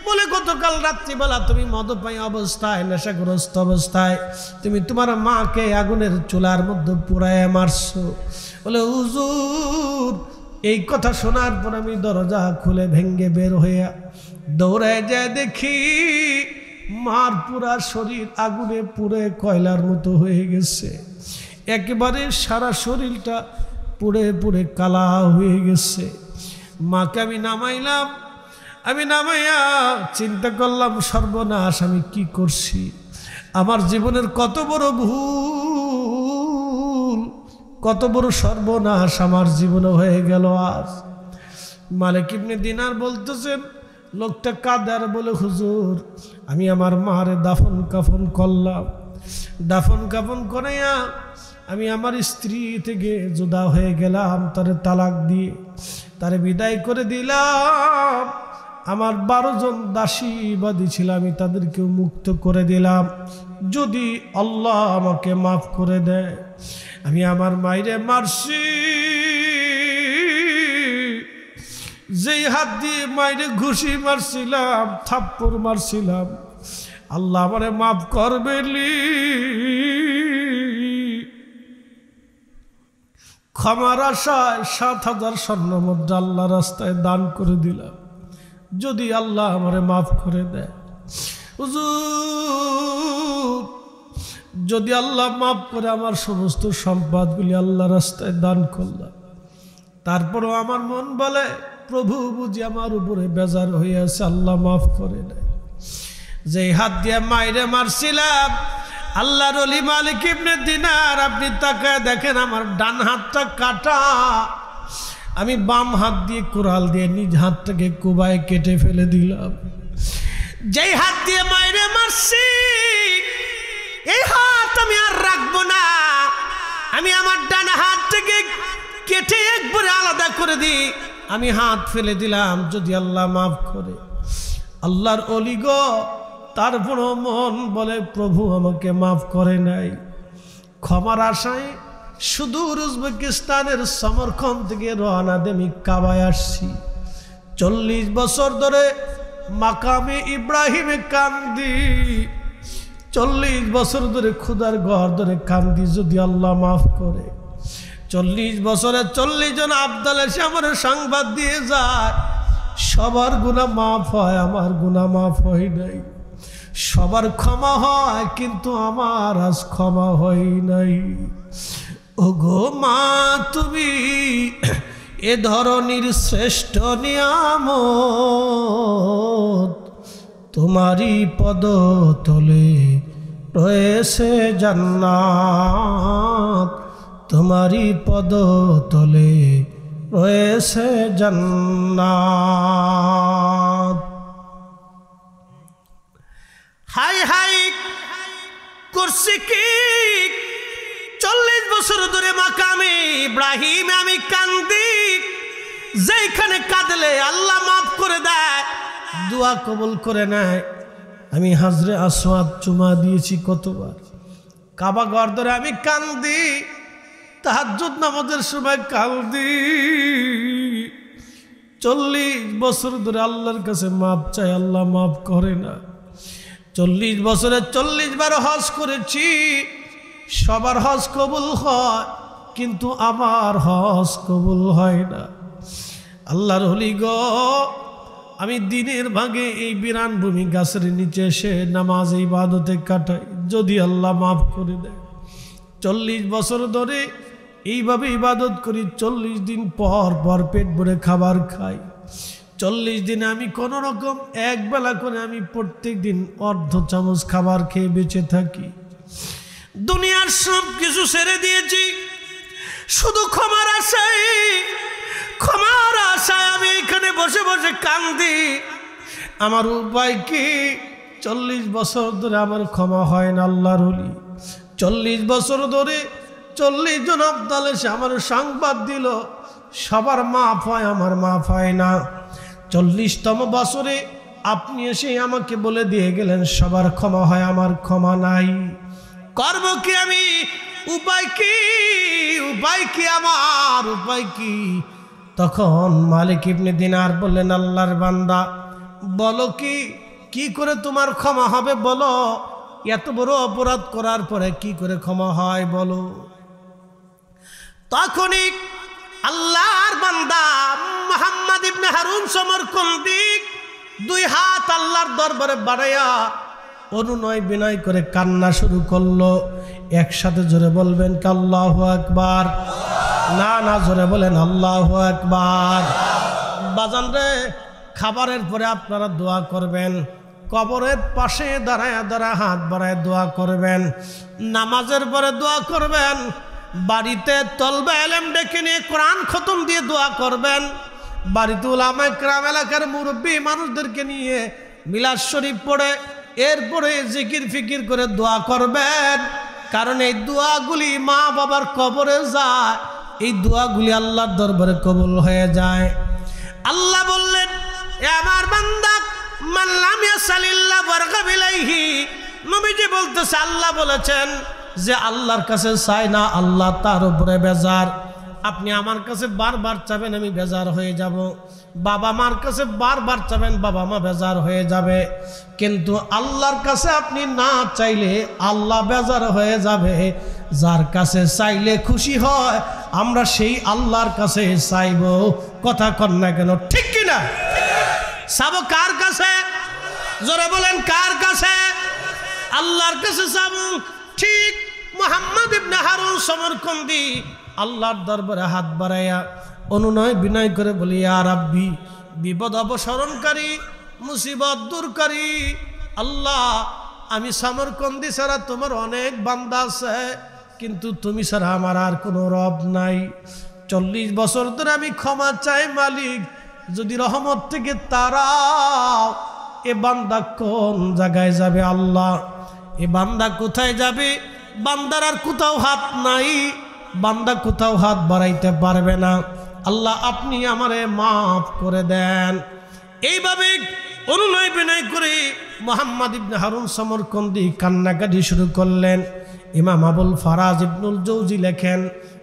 বলে, গতকাল রাত্রিবেলা তুমি মদপায়ী অবস্থায়, নেশাগ্রস্ত অবস্থায় তুমি তোমার মাকে আগুনের চুলার মধ্যে পোড়ায় মারছো। বলে, হুজুর এই কথা শোনার পর আমি দরজা খুলে ভেঙ্গে বের হইয়া দৌড়ায় যায় দেখি মার পুরা শরীর আগুনে পুড়ে কয়লার মতো হয়ে গেছে। একেবারে সারা শরীরটা পুড়ে পুড়ে কালা হয়ে গেছে। মাকে আমি নামাইলাম। আমি নামাইয়া চিন্তা করলাম, সর্বনাশ আমি কি করছি? আমার জীবনের কত বড় ভুল, কত বড় সর্বনাশ আমার জীবনে হয়ে গেল আজ। মালিক ইবনে দিনার বলতেছেন, লোকটা কাঁদার বলে, হুজুর আমি আমার মারে দাফন কাফন করলাম। দাফন কাফন করাইয়া আমি আমার স্ত্রী থেকে জুদা হয়ে গেলাম, তারে তালাক দিয়ে তারে বিদায় করে দিলাম। আমার 12 জন দাসীবাদী ছিল, আমি তাদেরকেও মুক্ত করে দিলাম। যদি আল্লাহ আমাকে মাফ করে দেয়, আমি আমার মায়েরে মারছি, যেই হাত দিয়ে মায়েরে ঘুষি মারছিলাম, থাপ্পড় মারছিলাম, আল্লাহ আমারে মাফ করবে। ক্ষমার আশায় 7,000 স্বর্ণ মুদ্রা আল্লাহ রাস্তায় দান করে দিলাম, যদি আল্লাহ আমারে মাফ করে দেয়। হুজুর যদি আল্লাহ মাফ করে, আমার সমস্ত সম্পদগুলি আল্লাহ রাস্তায় দান করলাম। তারপরও আমার মন বলে, প্রভু বুঝি আমার উপরে বেজার হয়ে আছে, আল্লাহ মাফ করে দেয়। যে হাত দিয়ে মাইরে মারছিলাম, আল্লাহর ওলি মালিক ইবনে দিনার, আপনি তাকায় দেখেন আমার ডান হাতটা কাটা। আমি বাম হাত দিয়ে কুড়াল দিয়ে নিজ হাতটাকে কুবায় কেটে ফেলে দিলাম। যেই হাত দিয়ে মাইরে মারছি, এই হাত আমি আর রাখবো না। আমি আমার ডান হাতটাকে কেটে একবারে আলাদা করে দিই। আমি হাত ফেলে দিলাম, যদি আল্লাহ মাফ করে। আল্লাহর ওলি গো, তারপরও মন বলে, প্রভু আমাকে মাফ করে নাই। ক্ষমার আশায় সুদূর উজবেকিস্তানের সমরখন্দ থেকে রওনা দিয়ে আমি কাবায় আসছি। 40 বছর ধরে মাকামে ইব্রাহিমে কান্দি, 40 বছর ধরে ক্ষুধার ঘর ধরে কান্দি, যদি আল্লাহ মাফ করে। 40 বছরে 40 জন আবদাল এসে আমার সংবাদ দিয়ে যায়, সবার গুনাহ মাফ হয়, আমার গুনাহ মাফ হয় নাই। সবার ক্ষমা হয়, কিন্তু আমার আজ ক্ষমা হয় নাই। ওগো মা, তুমি এ ধরনের শ্রেষ্ঠ নিয়ামত, তোমারই পদতলে রয়েছে জান্নাত, তোমারই পদতলে রয়েছে জান্নাত। হাই হাই করছি কি, 40 বছর ধরে মাকামে ইব্রাহিম আমি কান্দি, যেখানে কাঁদলে আল্লাহ মাফ করে দেয়, দোয়া কবুল করে নেয়। আমি হাজরে আসওয়াদ চুমা দিয়েছি কতবার, কাবা ঘর ধরে আমি কান্দি, তাহাজ্জুদ নামাজের সময় কান্দি। 40 বছর ধরে আল্লাহর কাছে মাফ চাই, আল্লাহ মাফ করে না। 40 বছরে 40 বার হজ করেছি, সবার হজ কবুল হয়, কিন্তু আমার হজ কবুল হয় না। আল্লাহর ওলি গো, আমি দিনের ভাগে এই বিরান ভূমি গাছের নিচে এসে নামাজ ইবাদতে কাটাই, যদি আল্লাহ মাফ করে দেয়। 40 বছর ধরে এইভাবে ইবাদত করি, 40 দিন পর পর পেট ভরে খাবার খাই। 40 দিনে আমি কোনো রকম এক বেলা করে আমি প্রত্যেক দিন অর্ধ চামচ খাবার খেয়ে বেঁচে থাকি। দুনিয়ার সব কিছু ছেড়ে দিয়েছি, শুধু ক্ষমার আশায়, ক্ষমার আশায় আমি এখানে বসে বসে কান্দি। আমার উপায় কি? 40 বছর ধরে আমার ক্ষমা হয় না। আল্লাহর ওলি 40 বছর ধরে 40 জন আবদাল এসে আমার সংবাদ দিল, সবার মাফ হয়, আমার মাফ হয় না। 40তম বছরে আপনি এসে আমাকে বলে দিয়ে গেলেন সবার ক্ষমা হয়, আমার ক্ষমা নাই। করব কি আমি? উপায় কি? উপায় কি আমার? উপায় কি? তখন মালিক ইবনে দিনার বললেন, আল্লাহর বান্দা বলো কি করে তোমার ক্ষমা হবে বলো? এত বড় অপরাধ করার পরে কি করে ক্ষমা হয় বলো? তখনই আল্লাহর বান্দা মুহাম্মদ ইবনে হারুন সমরকন্দি 2 হাত আল্লাহর দরবারে বাড়াইয়া অনুনয় বিনয় করে কান্না শুরু করলো। একসাথে জোরে বলবেন কি আল্লাহু আকবার? না জোরে বলেন আল্লাহু আকবার। বাজান রে, খাবারের পরে আপনারা দোয়া করবেন, কবরের পাশে দাঁড়ায় দাঁড়ায় হাত বাড়ায় দোয়া করবেন, নামাজের পরে দোয়া করবেন, বাড়িতে তলবে ইলম ডেকে নিয়ে কোরআন খতম দিয়ে দোয়া করবেন, বাড়িতে উলামায়ে কেরাম এলাকার মুরব্বী মানুষদেরকে নিয়ে মিলাদ শরীফ পড়ে এরপরে জিকির ফিকির করে দোয়া করবেন। কারণ এই দোয়াগুলি মা বাবার কবরে যায়, এই দোয়াগুলি আল্লাহর দরবারে কবুল হয়ে যায়। আল্লাহ বললেন, এ আমার বান্দা, মান লাম ইয়াসালিল্লাহ ওয়ারগাব ইলাইহি। নবীজি বলতেছে, আল্লাহ বলেছেন যে আল্লাহর কাছে চাই না, আল্লাহ তার উপরে বেজার। আপনি আমার কাছে বারবার চাবেন, আমি বেজার হয়ে যাব। বাবা মার কাছে বারবার চাবেন, বাবা মা বেজার হয়ে যাবে। কিন্তু আল্লাহর কাছে আপনি না চাইলে আল্লাহ বেজার হয়ে যাবে। যার কাছে চাইলে খুশি হয়, আমরা সেই আল্লাহর কাছে চাইব। কথা কন না কেন? ঠিক কিনা? চাবো কার কাছে? জোরে বলেন, কার কাছে? আল্লাহর কাছে চাবো। ঠিক মুহাম্মদ ইবনে হারুন সমরকন্দি আল্লাহর দরবারে হাত বাড়াইয়া অনুনয় বিনয় করে বলি, ইয়া রাব্বি, বিপদ অপসরণকারী, মুসিবত দূরকারী আল্লাহ, আমি সমরকন্দি ছাড়া তোমার অনেক বান্দা আছে, কিন্তু তুমি ছাড়া আমার আর কোনো রব নাই। 40 বছর ধরে আমি ক্ষমা চাই মালিক, যদি রহমত থেকে তারাও এ বান্দা কোন জায়গায় যাবে আল্লাহ? এ বান্দা কোথায় যাবে? বান্দার আর কোথাও হাত নাই, বান্দা কোথাও হাত বাড়াইতে পারবে না। আল্লাহ আপনি আমারে মাফ করে দেন। এইভাবে অনুনয় বিনয় করে মুহাম্মদ ইবনে হারুন সমরকন্দি কান্নাকাটি শুরু করলেন। ইমাম আবুল ফারাজ ইবনুল জৌজি লেখেন,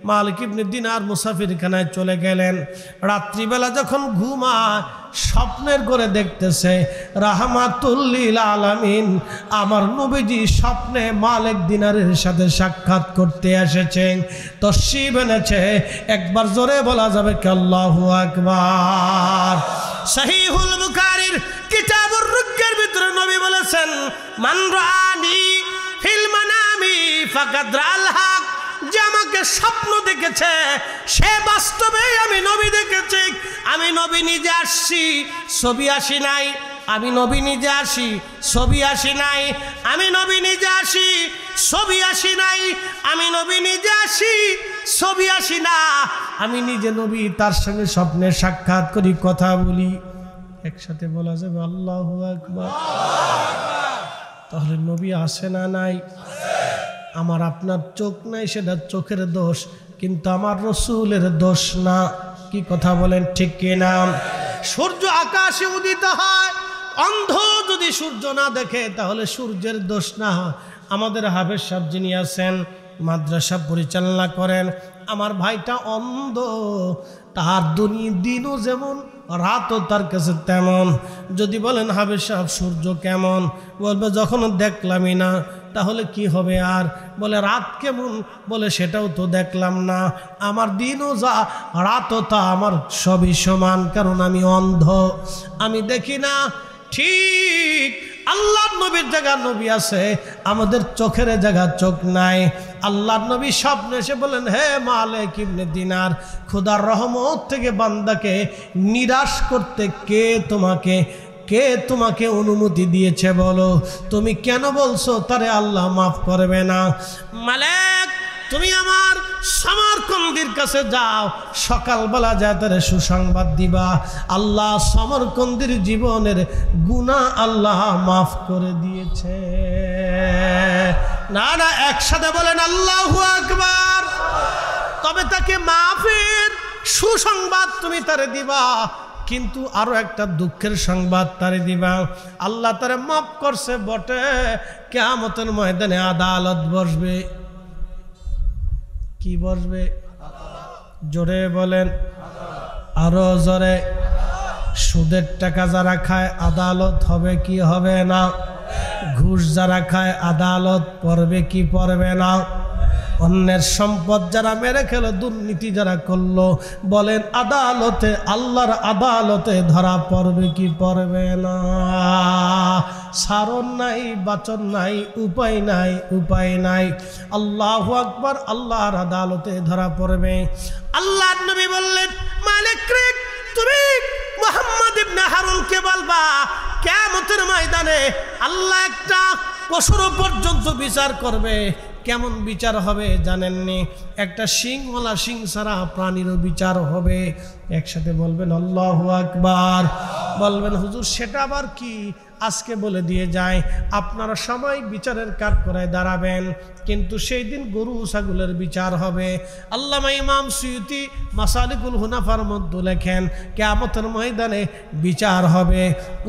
মালিক ইবনে দিনার মুসাফিরখানায় চলে গেলেন। রাত্রিবেলা যখন ঘুমায়, স্বপ্নের করে দেখতেছে রাহমাতুল লিল আলামিন আমার নবীজি স্বপ্নে মালিক দিনারের সাথে সাক্ষাৎ করতে এসেছেন, তশরিফ এনেছে। একবার জোরে বলা যাবে কি আল্লাহু আকবার। সহিহুল বুখারীর কিতাবুর রুক্কের ভিতরে নবী বলেছেন, মান রাআনি ফিল মানামি ফাকাদ রাআল হক, যে আমাকে স্বপ্ন দেখেছে সে বাস্তবে আমি নবী দেখেছি। আমি নবী নিজে আসছি, ছবি আসি নাই। আমি নবী নিজে আসি, ছবি আসি নাই। আমি নবী নিজে আসি, ছবি আসি নাই। আমি নবী নিজে আসি, ছবি আসি না। আমি নিজে নবী, তার সঙ্গে স্বপ্নে সাক্ষাৎ করি, কথা বলি। একসাথে বলা যাবে আল্লাহু আকবার। তাহলে নবী আসে না নাই? আমার আপনার চোখ নাই, সেটা চোখের দোষ, কিন্তু আমার রসুলের দোষ না। কি কথা বলেন, ঠিক কিনা? সূর্য আকাশে উদিত হয়, অন্ধ যদি সূর্য না দেখে তাহলে সূর্যের দোষ না। আমাদের হাফেজ সাহেব যিনি আছেন, মাদ্রাসা পরিচালনা করেন, আমার ভাইটা অন্ধ, তার দিনও যেমন রাতও তার কাছে তেমন। যদি বলেন হাফেজ সাহেব সূর্য কেমন, বলবে যখন দেখলামই না। তাহলে কি হবে আর? বলে রাত কেমন, বলে সেটাও তো দেখলাম না। আমার দিনও যা রাতও তা আমার সবই সমান, কারণ আমি অন্ধ, আমি দেখি না। ঠিক আল্লাহর নবীর জায়গা নবী আছে, আমাদের চোখের জায়গা চোখ নাই। আল্লাহর নবী স্বপ্নে এসে বলেন, হে মালিক ইবনে দিনার, খোদার রহমত থেকে বান্দাকে নিরাশ করতে কে তোমাকে অনুমতি দিয়েছে বলো? তুমি কেন বলছো তারে আল্লাহ মাফ করবে না? মালিক, তুমি আমার সমরকন্দির কাছে যাও, সকালবেলা যা তারে সুসংবাদ দিবা, আল্লাহ সমরকন্দির জীবনের গুনাহ আল্লাহ মাফ করে দিয়েছে। না না, একসাথে বলেন আল্লাহু আকবার। তবে তাকে মাফের সুসংবাদ তুমি তারে দিবা, কিন্তু আরো একটা দুঃখের সংবাদ তারে দিবা। আল্লাহ তারে মাফ করছে বটে, কিয়ামতের ময়দানে আদালত বসবে। কি বসবে? জোরে বলেন, আরো জোরে। সুদের টাকা যারা খায় আদালত হবে কি হবে না? ঘুষ যারা খায় আদালত পড়বে কি পড়বে না? অন্যের সম্পদ যারা মেরে খেলো, দুর্নীতি যারা করলো, বলেন আদালতে, আল্লাহর আদালতে ধরা পড়বে কি পড়বে না? সারণ নাই, বাচন নাই, উপায় নাই, উপায় নাই। আল্লাহু আকবার, আল্লাহর আদালতে ধরা পড়বে। আল্লাহর নবী বললেন, মালিক রে, তুমি মুহাম্মদ ইবনে হারুনকে বলবা কিয়ামতের ময়দানে আল্লাহ একটা পশুর পর্যন্ত বিচার করবে। কেমন বিচার হবে জানেননি? একটা সিংওয়ালা, সিং ছাড়া প্রাণীরও বিচার হবে। একসাথে বলবেন আল্লাহু আকবার। বলবেন হুজুর সেটা আবার কি? আজকে বলে দিয়ে যায়, আপনারা সবাই বিচারের কাঠ করে দাঁড়াবেন, কিন্তু সেই দিন গরু ছাগলের বিচার হবে। আল্লামা ইমাম সুয়ুতি মাসালিকুল হুনাফার মধ্যে লেখেন, কিয়ামতের ময়দানে বিচার হবে।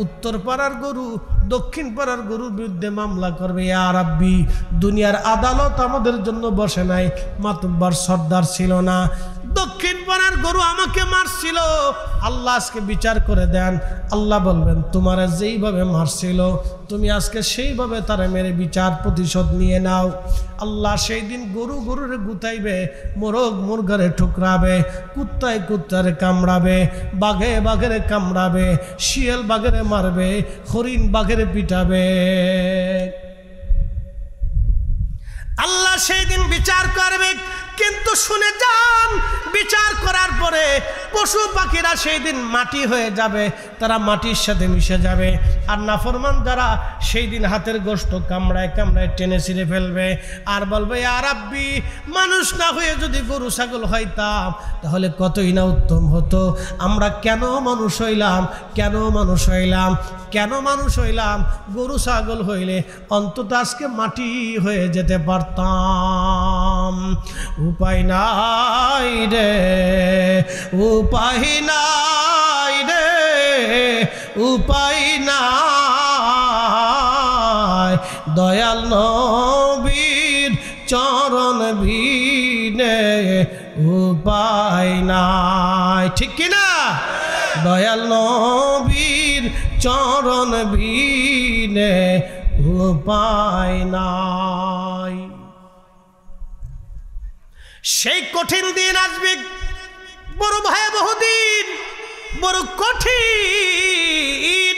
উত্তর পাড়ার গরু দক্ষিণ পাড়ার গরুর বিরুদ্ধে মামলা করবে, ইয়া রাব্বি, দুনিয়ার আদালত আমাদের জন্য বসে নাই, মাতব্বর সর্দার ছিল না, দক্ষিণ পাড়ার গরু আমাকে মারছিল, আল্লাহ আজকে বিচার করে দেন। আল্লাহ বলবেন, তোমারে যেইভাবে মারছিল তুমি আজকে সেইভাবে তারা মেরে বিচার প্রতিশোধ নিয়ে নাও। আল্লাহ সেই দিন গরুরে গুতাইবে, মোরগ মুরগারে ঠুকরাবে, কুত্তায় কুত্তারে কামড়াবে, বাঘে কামড়াবে, শিয়াল বাঘেরে মারবে, হরিণ বাঘেরে পিটাবে। আল্লাহ সেই দিন বিচার করবে। কিন্তু শুনে যান, বিচার করার পরে পশু পাখিরা সেই দিন মাটি হয়ে যাবে, তারা মাটির সাথে মিশে যাবে। আর নাফরমান যারা সেই দিন হাতের গোশত কামড়ায় কামড়ায় টেনে ছিঁড়ে ফেলবে, আর বলবে, ইয়া রাব্বি, মানুষ না হয়ে যদি গরু ছাগল হইতাম তাহলে কতই না উত্তম হতো। আমরা কেন মানুষ হইলাম, কেন মানুষ হইলাম, কেন মানুষ হইলাম? গরু ছাগল হইলে অন্তত আজকে মাটি হয়ে যেতে পারতাম। উপায় নাই রে, উপায় নাই রে, উপায় নাই, দয়াল নবীর চরণ বিনে উপায় নাই। ঠিক কিনা? দয়াল নবীর চরণ বিনে উপায় নাই। সেই কঠিন দিন আসবে, বড় ভয়াবহ দিন, বড় কঠিন।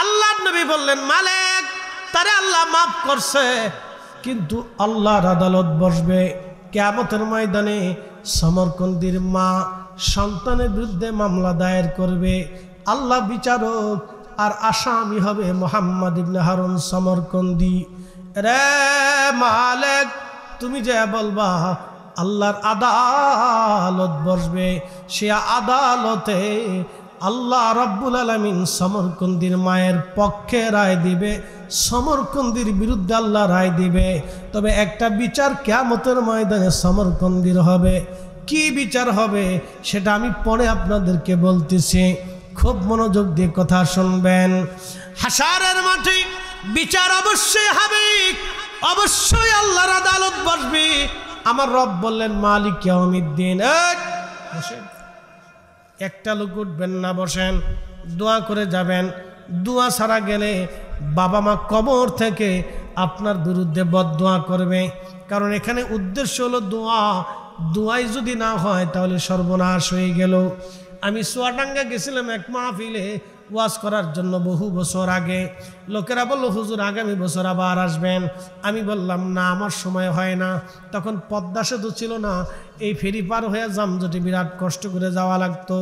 আল্লাহর নবী বললেন, মালিক তারে আল্লাহ মাফ করছে, কিন্তু আল্লাহর আদালত বসবে কিয়ামতের ময়দানে। সমরকন্দির মা সন্তানের বিরুদ্ধে মামলা দায়ের করবে, আল্লাহ বিচারক আর আসামি হবে মুহাম্মদ ইবনে হারুন সমরকন্দি। রে মালিক তুমি যে বলবা, আল্লাহর আদালত বসবে, সে আদালতে আল্লাহ রাব্বুল আলামিন সমরকন্দির মায়ের পক্ষে রায় দিবে, সমরকন্দির বিরুদ্ধে আল্লাহ রায় দিবে। তবে একটা বিচার কিয়ামতের ময়দানে সমরকন্দির হবে। কি বিচার হবে সেটা আমি পরে আপনাদেরকে বলতেছি, খুব মনোযোগ দিয়ে কথা শুনবেন। হাশারের মাঠে বিচার অবশ্যই হবে, অবশ্যই আল্লাহর আদালত বসবে। আমার রব বললেন, মালিক ইয়াউমিদ্দিন। বসেন, একটা লোক উঠবেন না, বসেন, দোয়া করে যাবেন। দোয়া ছাড়া গেলে বাবা মা কবর থেকে আপনার বিরুদ্ধে বদদোয়া করবে, কারণ এখানে উদ্দেশ্য হলো দোয়া। দোয়াই যদি না হয় তাহলে সর্বনাশ হয়ে গেল। আমি চুয়াডাঙ্গা গেছিলাম এক মাহফিলে ওয়াজ করার জন্য বহু বছর আগে। লোকেরা বলল, হুজুর আগামী বছর আবার আসবেন। আমি বললাম, না, আমার সময় হয় না। তখন পদ্মা সেতু ছিল না, এই ফেরি পার হয়ে জামজটে বিরাট কষ্ট করে যাওয়া লাগতো।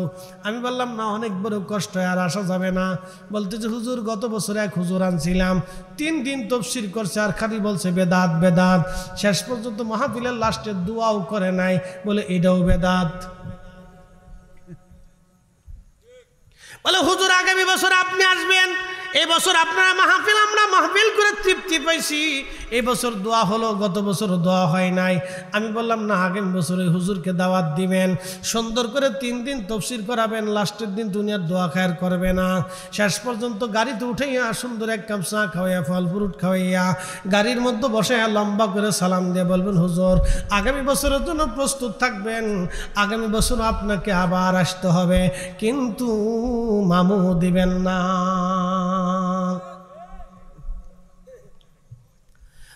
আমি বললাম, না, অনেক বড় কষ্ট, আর আসা যাবে না। বলতে যে হুজুর গত বছর এক হুজুর আনছিলাম, 3 দিন তফসির করছে আর খালি বলছে বেদাত বেদাত। শেষ পর্যন্ত মাহফিলের লাস্টে দোয়াও করে নাই, বলে এটাও বেদাত। বলে হুজুর আগামী বছর আপনি আসবেন, এই বছর আপনারা মাহফিল, আমরা মাহফিল করে তৃপ্তি পাইছি। এই বছর দোয়া হলো, গত বছর দোয়া হয় নাই। আমি বললাম, না, আগামী বছরে হুজুরকে দাওয়াত দিবেন, সুন্দর করে 3 দিন তফসির করাবেন, লাস্টের দিন দুনিয়ার দোয়া খায়ের করবে না। শেষ পর্যন্ত গাড়িতে উঠাইয়া সুন্দর এক কাপ চা খাওয়াইয়া, ফল ফ্রুট খাওয়াইয়া, গাড়ির মধ্যে বসে লম্বা করে সালাম দিয়ে বলবেন, হুজুর আগামী বছরের জন্য প্রস্তুত থাকবেন, আগামী বছর আপনাকে আবার আসতে হবে, কিন্তু মামু দিবেন না।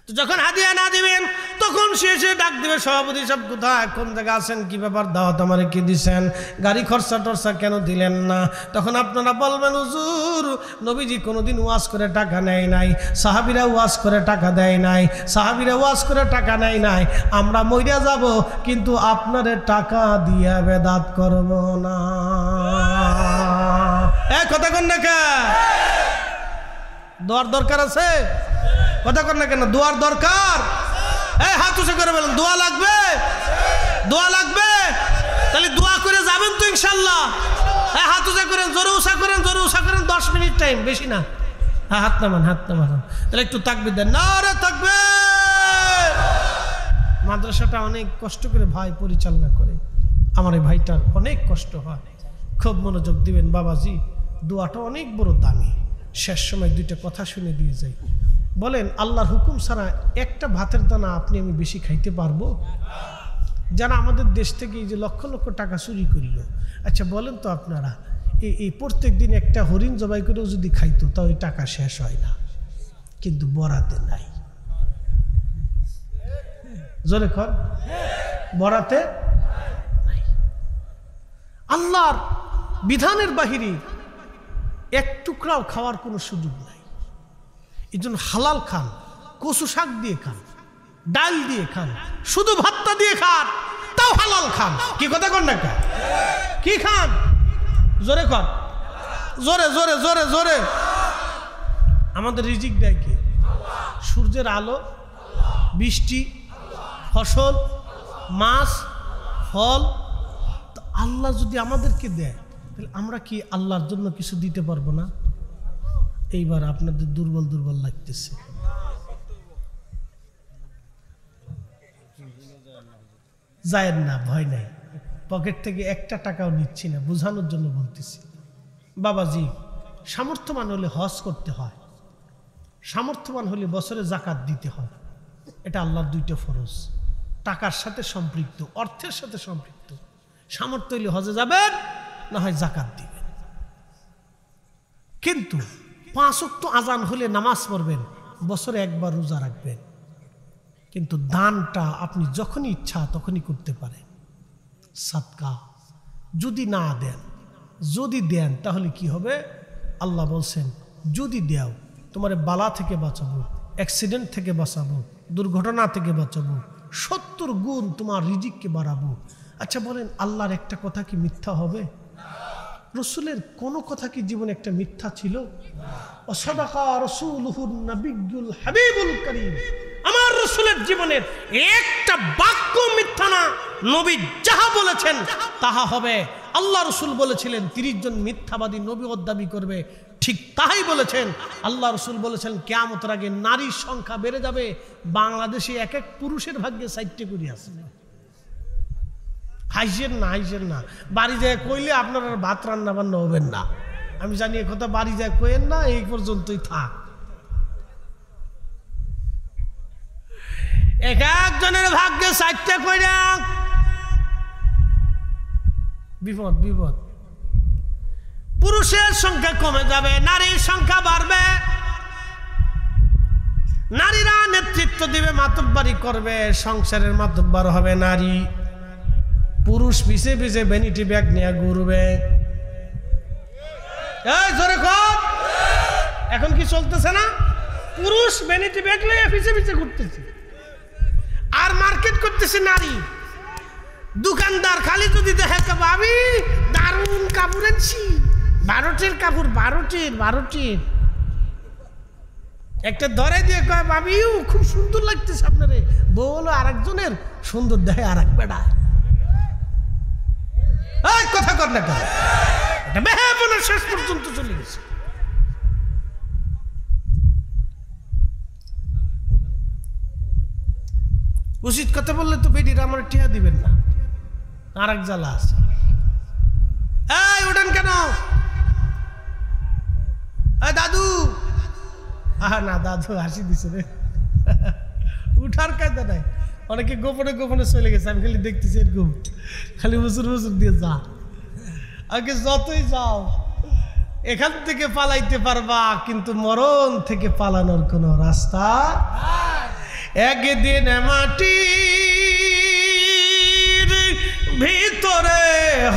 তো যখন হাদিয়া না দিবেন তখন সে এসে ডাক দিবে, সভাপতি সাহেব কোথায়, কোন জায়গায় আছেন, কি ব্যাপার, দাওয়াত আমারে কি দিছেন, গাড়ি খরচা টরচা কেন দিলেন না? তখন আপনারা বলবেন, হুজুর নবীজি কোনোদিন ওয়াজ করে টাকা নেয় নাই, সাহাবীরা ওয়াজ করে টাকা দেয় নাই, সাহাবীরা ওয়াজ করে টাকা নেয় নাই, আমরা মইরা যাব, কিন্তু আপনারে টাকা দিয়া বেদাত করব না। কথা কন না কে? দোয়ার দরকার আছে? কথা কন না কেন? দোয়ার দরকার। হাত উঁচু করে বলেন, দোয়া লাগবে, দোয়া লাগবে। তাহলে দোয়া করে যাবেন তো ইনশাল্লাহ। হাত উঁচা করেন, জোরে উঁচা করেন, জোরে উঁচা করেন, 10 মিনিট টাইম, বেশি না। হাত নামান, হাত নামান। তাহলে একটু তাকবীর দেন, নারে তাকবীর। মাদ্রাসাটা অনেক কষ্ট করে ভাই পরিচালনা করে, আমার এই ভাইটার অনেক কষ্ট হয়। খুব মনোযোগ দিবেন বাবাজি, দোয়াটা অনেক বড় দামি। শেষ সময় 2টা কথা শুনে দিয়ে যাই। বলেন, আল্লাহর হুকুম ছাড়া একটা ভাতের দানা আপনি আমি বেশি খাইতে পারবো? যারা আমাদের দেশ থেকে এই যে লক্ষ লক্ষ টাকা চুরি করিল, আচ্ছা বলেন তো আপনারা, এই প্রত্যেক দিন একটা হরিণ জবাই করেও যদি খাইতো তাও এই টাকা শেষ হয় না, কিন্তু বরাতে নাই। জোরে কর, বরাতে নাই। আল্লাহর বিধানের বাহিরে এক টুকরাও খাওয়ার কোনো সুযোগ নাই। এই জন্য হালাল খান, কচু শাক দিয়ে খান, ডাল দিয়ে খান, শুধু ভাতটা দিয়ে খান, তাও হালাল খান। কি কথা কন না? কি খান? জোরে কর, জোরে জোরে জোরে জোরে। আমাদের রিজিক দেয় কে? সূর্যের আলো, বৃষ্টি, ফসল, মাছ, ফল। আল্লাহ যদি আমাদেরকে দেয় তাহলে আমরা কি আল্লাহর জন্য কিছু দিতে পারবো না? এইবার আপনাদের দুর্বল দুর্বল লাগতেছে। যায়েন না, ভয় নাই, পকেট থেকে একটা টাকাও নিচ্ছি না, বোঝানোর জন্য বলতেছি। বাবাজি, সামর্থ্যবান হলে হজ করতে হয়, সামর্থ্যবান হলে বছরে যাকাত দিতে হয়। এটা আল্লাহর 2টা ফরজ, টাকার সাথে সম্পৃক্ত, অর্থের সাথে সম্পৃক্ত। সামর্থ্য হলে হজে যাবেন, না হয় যাকাত দিবেন। কিন্তু 5 ওয়াক্ত আজান হলে নামাজ পড়বেন, বছরে একবার রোজা রাখবেন, কিন্তু দানটা আপনি যখনই ইচ্ছা তখনই করতে পারেন। সাদকা যদি না দেন, যদি দেন তাহলে কি হবে? আল্লাহ বলছেন যদি দেও তোমার বালা থেকে বাঁচাবো, অ্যাক্সিডেন্ট থেকে বাঁচাবো, দুর্ঘটনা থেকে বাঁচাবো, 70 গুণ তোমার রিজিককে বাড়াবো। আচ্ছা বলেন, আল্লাহর একটা কথা কি মিথ্যা হবে? রসুলের কোনো কথা কি জীবনে একটা মিথ্যা ছিল? ওয়াসাদাকা রাসূলুহুন নাবিয়্যুল হাবিবুল কারীম, আমার রসুলের জীবনের একটা বাক্য মিথ্যা না। নবী যাহা বলেছেন তাহা হবে। আল্লাহ রসুল বলেছিলেন 30 জন মিথ্যাবাদী নবী দাবি করবে, ঠিক তাই বলেছেন। আল্লাহ রসুল বলেছেন কিয়ামতের আগে নারীর সংখ্যা বেড়ে যাবে। বাংলাদেশে এক এক পুরুষের ভাগ্যে 4টে করে আছে। হাইজেন না, হাইজেন না, বাড়ি যায় কইলে আপনার আর ভাত রান্না বান্না হবেন না। আমি জানি এ কথা, বাড়ি যায় কইেন না, এই পর্যন্তই থাক। এক একজনের ভাগ্যে 4টে কইরা বিপদ বিপদ। পুরুষের সংখ্যা কমে যাবে, নারীর সংখ্যা বাড়বে। নারীরা নেতৃত্ব দিবে, মাতব্বরি করবে, সংসারের মাতব্বর হবে নারী। পুরুষ পিছে পিছে ভ্যানিটি ব্যাগ নিয়ে ঘুরবে। এই জোরে কর, এখন কি চলতেছে না? পুরুষ ভ্যানিটি ব্যাগ নিয়ে পিছে পিছে ঘুরতেছে, আর মার্কেট করতেছে নারী। দোকানদার খালি যদি দেখে ভাবি দারুণ কাপড় আনছি, 12টির কাপড়, 12টির একটা ধরে দিয়ে কয় ভাবিও খুব সুন্দর লাগতেছে আপনারে। বলো আরেকজনের সুন্দর দেখে আর এক বেড়ায়। কথা কর না কেন? বেহাপনা শেষ পর্যন্ত চলে গেছে। উচিত কথা বললে তো বেডির আমার টিয়া দিবেন না, আর এক জ্বালা আছে। এই ওঠেন কেন? দাদু, না দাদু হাসি দিছে রে, উঠার কায়দা নাই। অনেকে গোপনে গোপনে চলে গেছে, আমি খালি দেখতেছি এরকম, খালি মুসুর মুসুর দিয়ে যা। আগে যতই যাও এখান থেকে পালাইতে পারবা, কিন্তু মরণ থেকে পালানোর কোনো রাস্তা। একদিন মাটির ভিতরে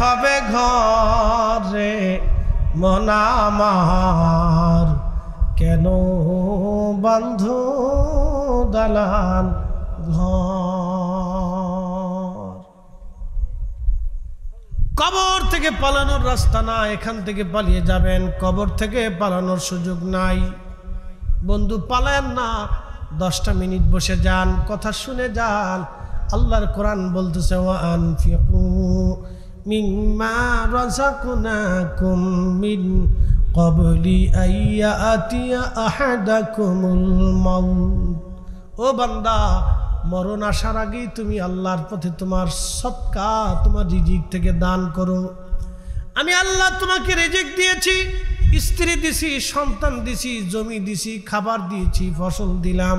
হবে ঘরে মন আমার, কেন বন্ধ দালান ঘর। কবর থেকে পালানোর রাস্তা না, এখান থেকে পালিয়ে যাবেন, কবর থেকে পালানোর সুযোগ নাই। বন্ধু পালায়েন না, 10টা মিনিট বসে যান, কথা শুনে যান। আল্লাহর কোরআন বলতেছে ওয়া আনফিকু মিম্মা রাযাকনাকুম মিন ক্বাবলি আইয়াতিয়া আহাদাকুমুল মাউত। ও বান্দা, মরণ আসার আগেই তুমি আল্লাহর পথে তোমার সদকা, তোমার রিজিক থেকে দান করো। আমি আল্লাহ তোমাকে রিজিক দিয়েছি, স্ত্রী দিছি, সন্তান দিছি, জমি দিছি, খাবার দিয়েছি, ফসল দিলাম,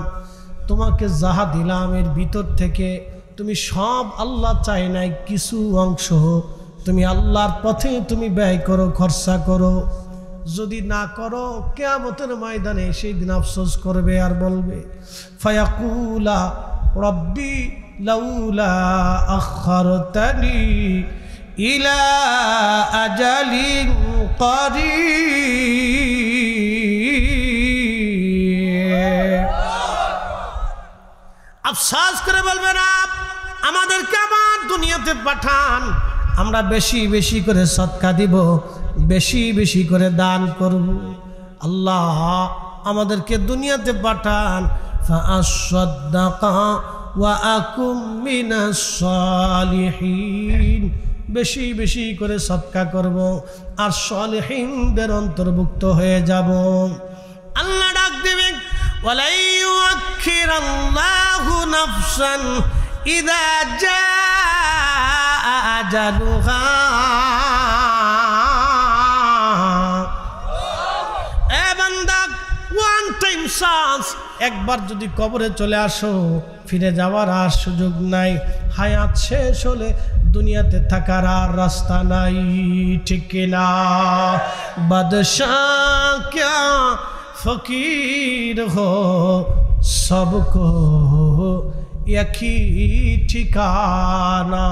তোমাকে যাহা দিলাম এর ভিতর থেকে তুমি সব আল্লাহ চাই নাই, কিছু অংশ তুমি আল্লাহর পথে তুমি ব্যয় করো, খরচা করো। যদি না করো কিয়ামতের ময়দানে সেই দিন আফসোস করবে আর বলবে ফায়াকুলা রব্বি লাউলা আখারতানি ইলা আজালিন করিব। আফসোস করে বলবে না আমাদেরকে আবার দুনিয়াতে পাঠান, আমরা বেশি বেশি করে সদকা দিব, বেশি বেশি করে দান করব। আল্লাহ আমাদেরকে দুনিয়াতে পাঠান, ফাআসসাদাকা ওয়া আকুম মিনাস সালিহিন, বেশি বেশি করে সদকা করব আর সালিহিনদের অন্তর্ভুক্ত হয়ে যাব। আল্লাহ ডাক দিবেন ওয়ালা ইউআখিরাল্লাহু নাফসান ইযা জাআ আজালুহা। একবার যদি কবরে চলে আসো, ফিরে যাওয়ার আর সুযোগ নাই। হায়াত শেষ হলে দুনিয়াতে থাকার আর রাস্তা নাই, ঠিক কিনা? বাদশাহ ক্যা ফকির হো সবকো একই ঠিকানা।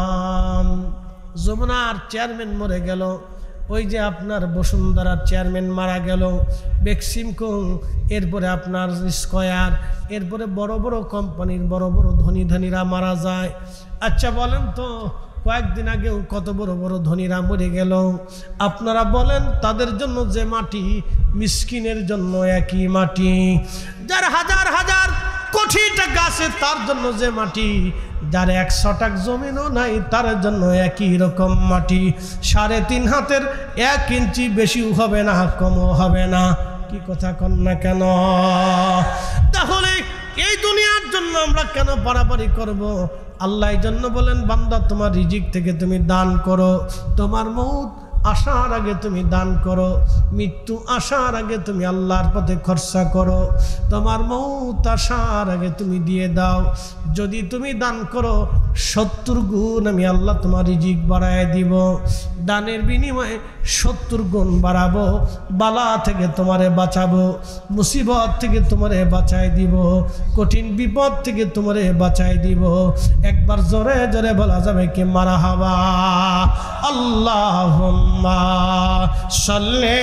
যমুনার চেয়ারম্যান মরে গেল, ওই যে আপনার বসুন্ধরার চেয়ারম্যান মারা গেল, বেক্সিমকো, এরপরে আপনার স্কয়ার, এরপরে বড় বড় কোম্পানির বড় বড় ধনী ধনীরা মারা যায়। আচ্ছা বলেন তো, কয়েকদিন আগেও কত বড় বড় ধনীরা মরে গেল। আপনারা বলেন তাদের জন্য যে মাটি, মিসকিনের জন্য একই মাটি। যার হাজার হাজার কোটি টাকা আছে তার জন্য যে মাটি, যার 100 টাক জমিনও নাই তার জন্য একই রকম মাটি। 3.5 হাতের 1 ইঞ্চি বেশিও হবে না, কমও হবে না। কি কথা কন না কেন? তাহলে এই দুনিয়ার জন্য আমরা কেন পারাপারি করব? আল্লাহ এই জন্য বলেন, বান্দা তোমার রিজিক থেকে তুমি দান করো, তোমার মউত আসার আগে তুমি দান করো, মৃত্যু আসার আগে তুমি আল্লাহর পথে খরচা করো, তোমার মউত আসার আগে তুমি দিয়ে দাও। যদি তুমি দান করো 70 গুণ আমি আল্লাহ তোমার রিজিক বাড়ায় দিব। দানের বিনিময়ে 70 গুণ বাড়াবো, বালা থেকে তোমারে বাঁচাবো, মুসিবত থেকে তোমারে বাঁচাই দিব, কঠিন বিপদ থেকে তোমারে বাঁচাই দিব। একবার জোরে জোরে বলা যাবে কি মারহাবা? আল্লাহুম্মা সাল্লি